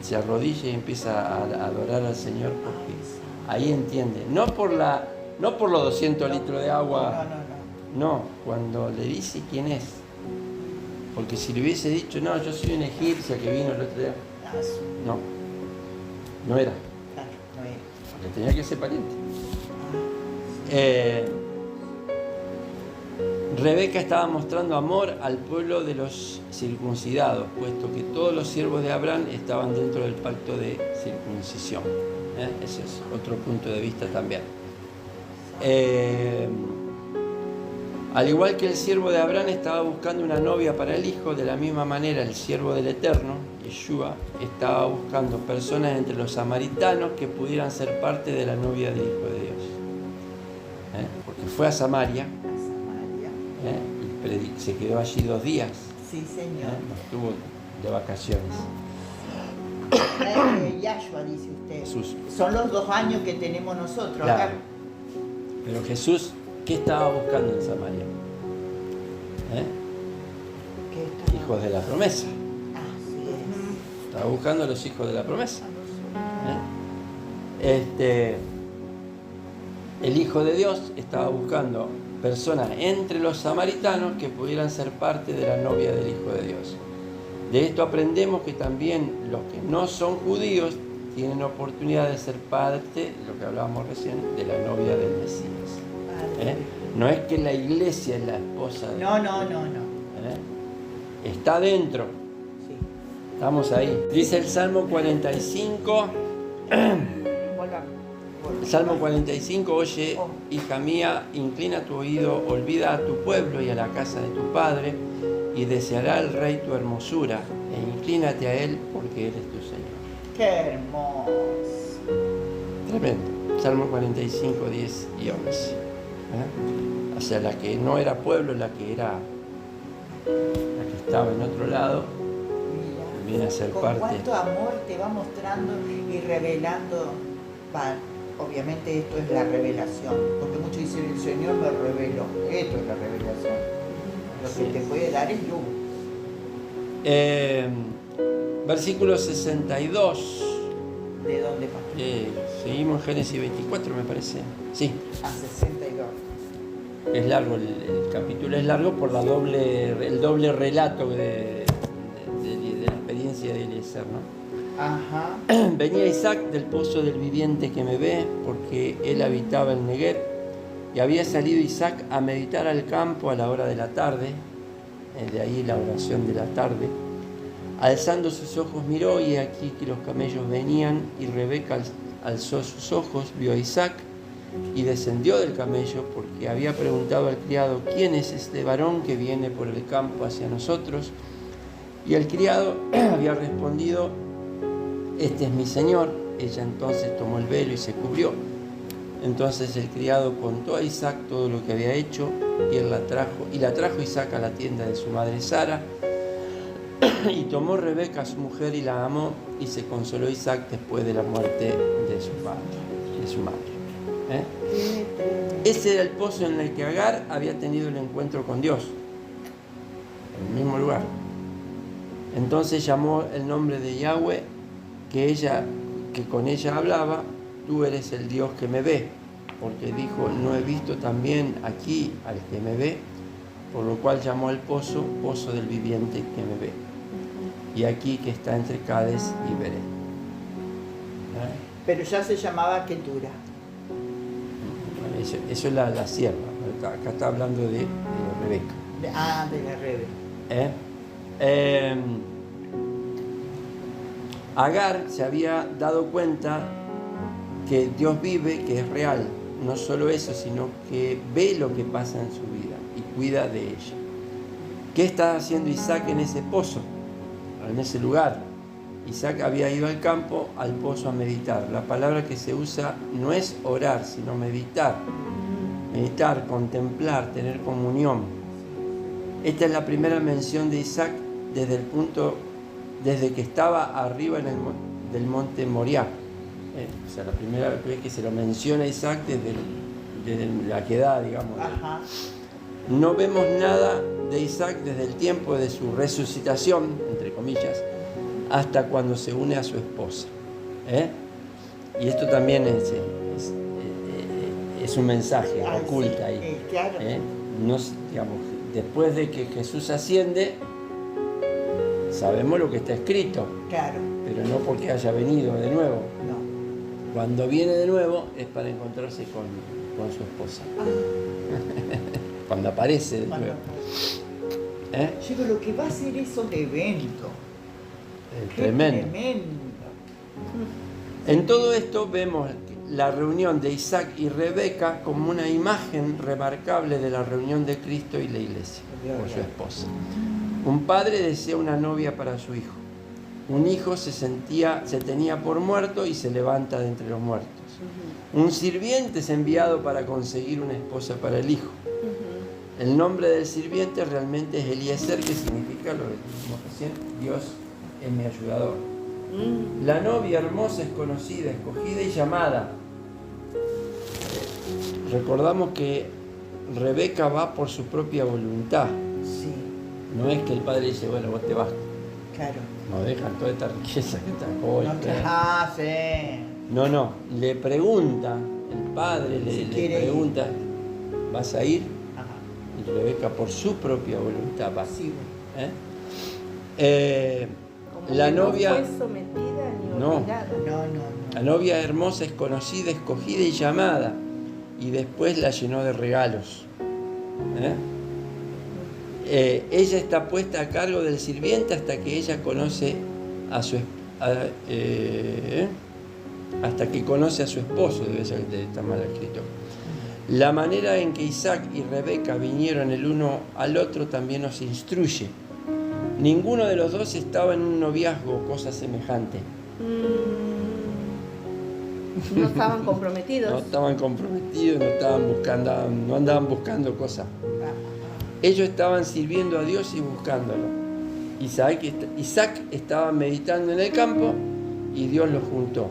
se arrodilla y empieza a adorar al Señor, porque ahí entiende. No por los 200 litros de agua. No, cuando le dice quién es. Porque si le hubiese dicho, no, yo soy una egipcia que vino el otro día. No era. Le tenía que ser pariente. Rebeca estaba mostrando amor al pueblo de los circuncidados, puesto que todos los siervos de Abraham estaban dentro del pacto de circuncisión. Ese es otro punto de vista también. Al igual que el siervo de Abraham estaba buscando una novia para el hijo, de la misma manera el siervo del Eterno, Yeshua, estaba buscando personas entre los samaritanos que pudieran ser parte de la novia del Hijo de Dios. Porque fue a Samaria y se quedó allí 2 días. Sí, señor. No estuvo de vacaciones. Yahshua, dice usted. Jesús. Son los 2 años que tenemos nosotros. Claro. Acá. Pero Jesús, ¿qué estaba buscando en Samaria? ¿Qué está? Hijos de la promesa. Así es. Estaba buscando a los hijos de la promesa. El Hijo de Dios estaba buscando personas entre los samaritanos que pudieran ser parte de la novia del Hijo de Dios. De esto aprendemos que también los que no son judíos tienen oportunidad de ser parte, lo que hablábamos recién, de la novia del Mesías. No es que la iglesia es la esposa de No. Está dentro. Sí. Estamos ahí. Dice el Salmo 45. volvamos. Salmo 45, oye, hija mía, inclina tu oído, olvida a tu pueblo y a la casa de tu padre, y deseará el rey tu hermosura, e inclínate a él, porque él es tu Señor. Qué hermoso. Tremendo. Salmo 45, 10 y 11. O sea, la que no era pueblo, la que estaba en otro lado, Mira, viene a ser con parte. cuánto amor te va mostrando y revelando. Obviamente esto es la revelación, porque muchos dicen, el Señor me reveló. Esto es la revelación. Lo que te puede dar es luz. Versículo 62. ¿De dónde, pastor? Seguimos en Génesis 24, me parece. Sí, A 62. es largo, el capítulo es largo por el doble relato de la experiencia de Eliezer, ¿no? Ajá. Venía Isaac del pozo del viviente que me ve, porque él habitaba el Neguev, y había salido Isaac a meditar al campo a la hora de la tarde, de ahí la oración de la tarde. Alzando sus ojos miró, y aquí que los camellos venían, y Rebeca alzó sus ojos, vio a Isaac, y descendió del camello, porque había preguntado al criado: ¿quién es este varón que viene por el campo hacia nosotros? Y el criado había respondido: este es mi señor. Ella entonces tomó el velo y se cubrió. Entonces el criado contó a Isaac todo lo que había hecho, y él la trajo Isaac a la tienda de su madre Sara, y tomó Rebeca su mujer y la amó, y se consoló Isaac después de la muerte de su madre. Ese era el pozo en el que Agar había tenido el encuentro con Dios, en el mismo lugar. Entonces llamó el nombre de Yahweh, que con ella hablaba: tú eres el Dios que me ve, porque dijo: no he visto también aquí al que me ve, por lo cual llamó al pozo del viviente que me ve. Y aquí que está entre Cades y Beré. Pero ya se llamaba Ketura. Eso es la sierva. Acá está hablando de Rebeca. De la Rebe. Agar se había dado cuenta que Dios vive, que es real. No solo eso, sino que ve lo que pasa en su vida y cuida de ella. ¿Qué está haciendo Isaac en ese pozo? En ese lugar. Isaac había ido al campo, al pozo, a meditar. La palabra que se usa no es orar, sino meditar. Meditar, contemplar, tener comunión. Esta es la primera mención de Isaac desde que estaba arriba del monte Moriah. O sea, la primera vez que se lo menciona a Isaac desde la quedada, digamos. Ajá. No vemos nada de Isaac desde el tiempo de su resucitación, entre comillas, hasta cuando se une a su esposa. Y esto también es un mensaje oculto ahí. Claro. No, digamos, después de que Jesús asciende, sabemos lo que está escrito, Claro. pero no porque haya venido de nuevo. No. Cuando viene de nuevo es para encontrarse con su esposa. Cuando aparece de nuevo. Digo, lo que va a ser esos eventos. Tremendo. Tremendo. En todo esto vemos la reunión de Isaac y Rebeca como una imagen remarcable de la reunión de Cristo y la iglesia con su esposa. Un padre desea una novia para su hijo. Un hijo se tenía por muerto y se levanta de entre los muertos. Un sirviente es enviado para conseguir una esposa para el hijo. El nombre del sirviente realmente es Eliezer, que significa, lo que dijimos recién, Dios es mi ayudador. La novia hermosa es conocida, escogida y llamada. Recordamos que Rebeca va por su propia voluntad. Sí. No es que el padre dice: bueno, vos te vas. Claro. No dejan toda esta riqueza que está hoy. Sí. No. Le pregunta, el padre le pregunta: ¿vas a ir? Ajá. Y Rebeca por su propia voluntad va. Sí. Como La que novia no fue sometida ni No. obligada. No. La novia hermosa es conocida, escogida y llamada, y después la llenó de regalos. Ella está puesta a cargo del sirviente hasta que ella conoce hasta que conoce a su esposo, debe ser que está mal escrito. La manera en que Isaac y Rebeca vinieron el uno al otro también nos instruye. Ninguno de los dos estaba en un noviazgo o cosa semejante. No estaban comprometidos. No estaban comprometidos, no andaban buscando cosas. Ellos estaban sirviendo a Dios y buscándolo. Isaac estaba meditando en el campo y Dios los juntó.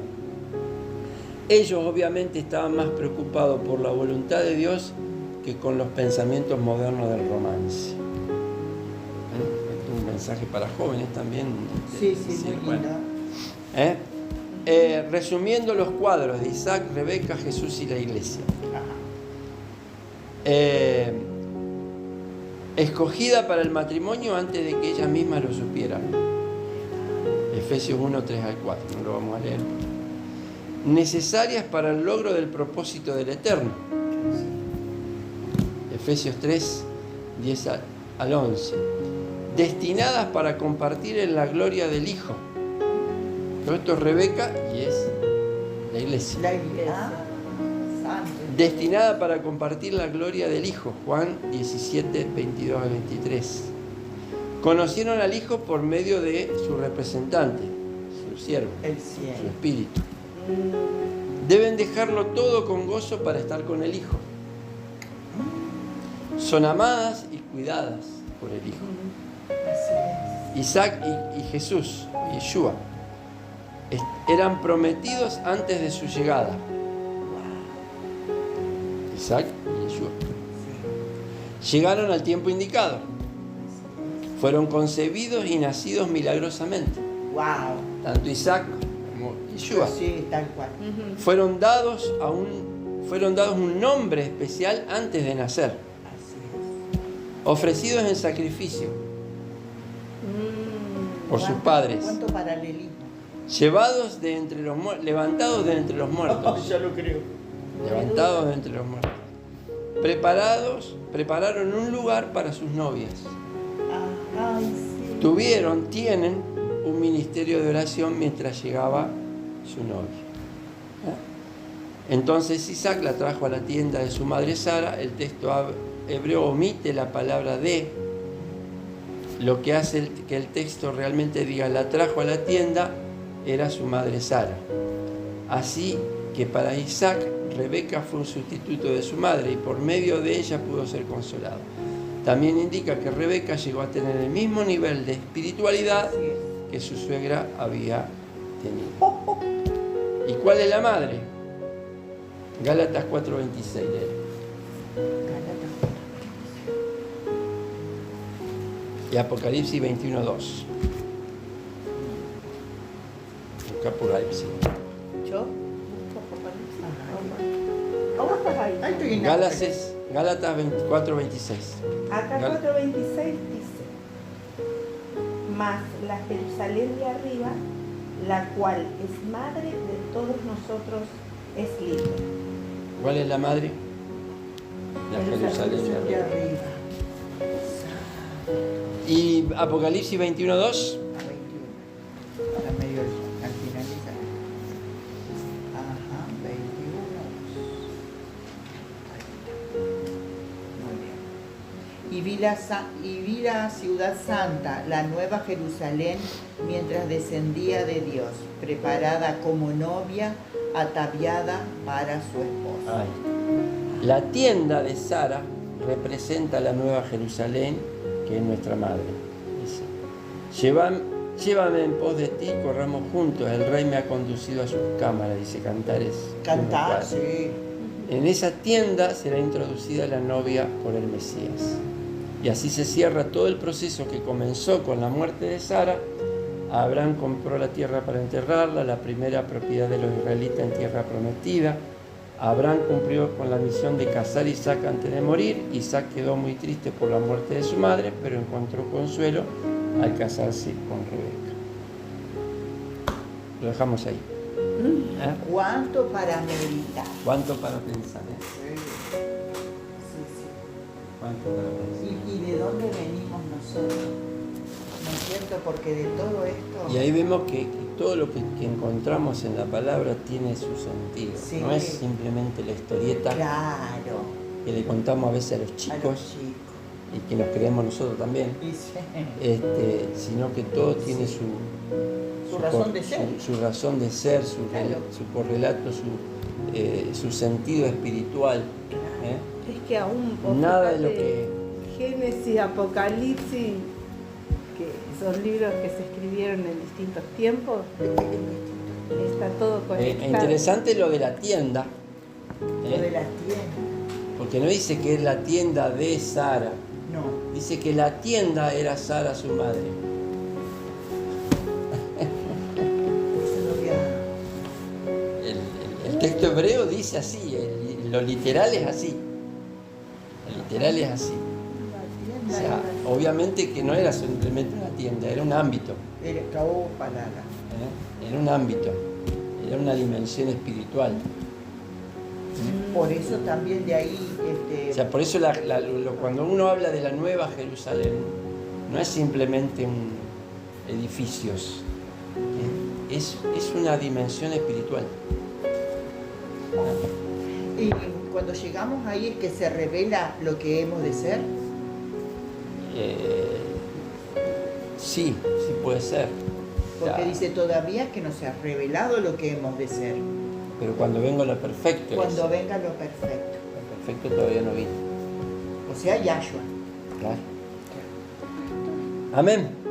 Ellos obviamente estaban más preocupados por la voluntad de Dios que con los pensamientos modernos del romance. Este es un mensaje para jóvenes también. Sí, muy lindo. Resumiendo los cuadros de Isaac, Rebeca, Jesús y la iglesia. Escogida para el matrimonio antes de que ellas mismas lo supieran. Efesios 1, 3 al 4, no lo vamos a leer. Necesarias para el logro del propósito del Eterno. Efesios 3, 10 al 11. Destinadas para compartir en la gloria del Hijo. Todo esto es Rebeca y es la iglesia. La iglesia. Santo. Destinada para compartir la gloria del Hijo. Juan 17, 22 al 23. Conocieron al Hijo por medio de su representante, su siervo, El su cielo. espíritu. Deben dejarlo todo con gozo para estar con el Hijo. Son amadas y cuidadas por el Hijo. Así Isaac y Jesús, Yeshua, eran prometidos antes de su llegada. Isaac y Yeshua. Llegaron al tiempo indicado. Fueron concebidos y nacidos milagrosamente. es. Wow. Tanto Isaac como Yeshua. Sí, tal cual. Fueron dados un nombre especial antes de nacer, Así es. ofrecidos en sacrificio por sus padres, ¿Cuánto paralelismo? llevados de entre los levantados de entre los muertos, Ya lo creo. levantados de entre los muertos, prepararon un lugar para sus novias, Ay, sí. tienen un ministerio de oración mientras llegaba su novia. Entonces Isaac la trajo a la tienda de su madre Sara. El texto hebreo omite la palabra de, lo que hace que el texto realmente diga la trajo a la tienda era su madre Sara. Así que para Isaac, Rebeca fue un sustituto de su madre y por medio de ella pudo ser consolado. También indica que Rebeca llegó a tener el mismo nivel de espiritualidad Así es. que su suegra había tenido. ¿Y cuál es la madre? Gálatas 4:26. Y Apocalipsis 21:2. Apocalipsis. ¿Yo? ¿Cómo estás ahí? Ay, estoy en Gálatas 24:26. Acá 4:26 dice: mas la Jerusalén de arriba, la cual es madre de todos nosotros, es libre. ¿Cuál es la madre? La Jerusalén de de arriba. arriba. Y Apocalipsis 21:2. A 21. Ahora medio al finalizar. Ajá, 21. Muy bien. Y vi la ciudad santa, la nueva Jerusalén, mientras descendía de Dios, preparada como novia, ataviada para su esposo. Ay. La tienda de Sara representa la nueva Jerusalén, que es nuestra madre. Dice, llévame en pos de ti, corramos juntos, el rey me ha conducido a sus cámaras, dice Cantares. Cantar, 1:4. sí. En esa tienda será introducida la novia por el Mesías. Y así se cierra todo el proceso que comenzó con la muerte de Sara. Abraham compró la tierra para enterrarla, la primera propiedad de los israelitas en tierra prometida. Abraham cumplió con la misión de casar a Isaac antes de morir. Isaac quedó muy triste por la muerte de su madre, pero encontró consuelo al casarse con Rebeca. Lo dejamos ahí. ¿Cuánto para meditar? ¿Cuánto para pensar? Sí, sí. ¿Cuánto para pensar? ¿Y de dónde venimos nosotros? ¿No es cierto? Porque de todo esto... Y ahí vemos que todo lo que encontramos en la palabra tiene su sentido. Sí. No es simplemente la historieta Claro, que le contamos a veces a los a chicos los chicos. y que nos creemos nosotros también, Y sí. sino que todo tiene su razón de ser. su razón de ser, su Claro. correlato, su sentido espiritual. ¿eh? Es que aún vos Nada de lo fíjate, que... Génesis, Apocalipsis, que son libros que se escribieron en distintos tiempos, está todo conectado. interesante lo de la tienda, Lo de la tienda. porque no dice que es la tienda de Sara, No. dice que la tienda era Sara su madre. Eso no había... El texto hebreo dice así, lo literal es así. Lo literal es así. La O tienda sea, era... obviamente que no era simplemente una tienda, era un ámbito. Era palala. en un ámbito, en una dimensión espiritual. Por eso también de ahí... O sea, por eso cuando uno habla de la Nueva Jerusalén, no es simplemente edificios, es una dimensión espiritual. Y cuando llegamos ahí es que se revela lo que hemos de ser. Sí puede ser. Porque dice todavía que no se ha revelado lo que hemos de ser. Pero cuando venga lo perfecto. Cuando venga lo perfecto. Lo perfecto todavía no vino. O sea, Yahshua. Claro. Amén.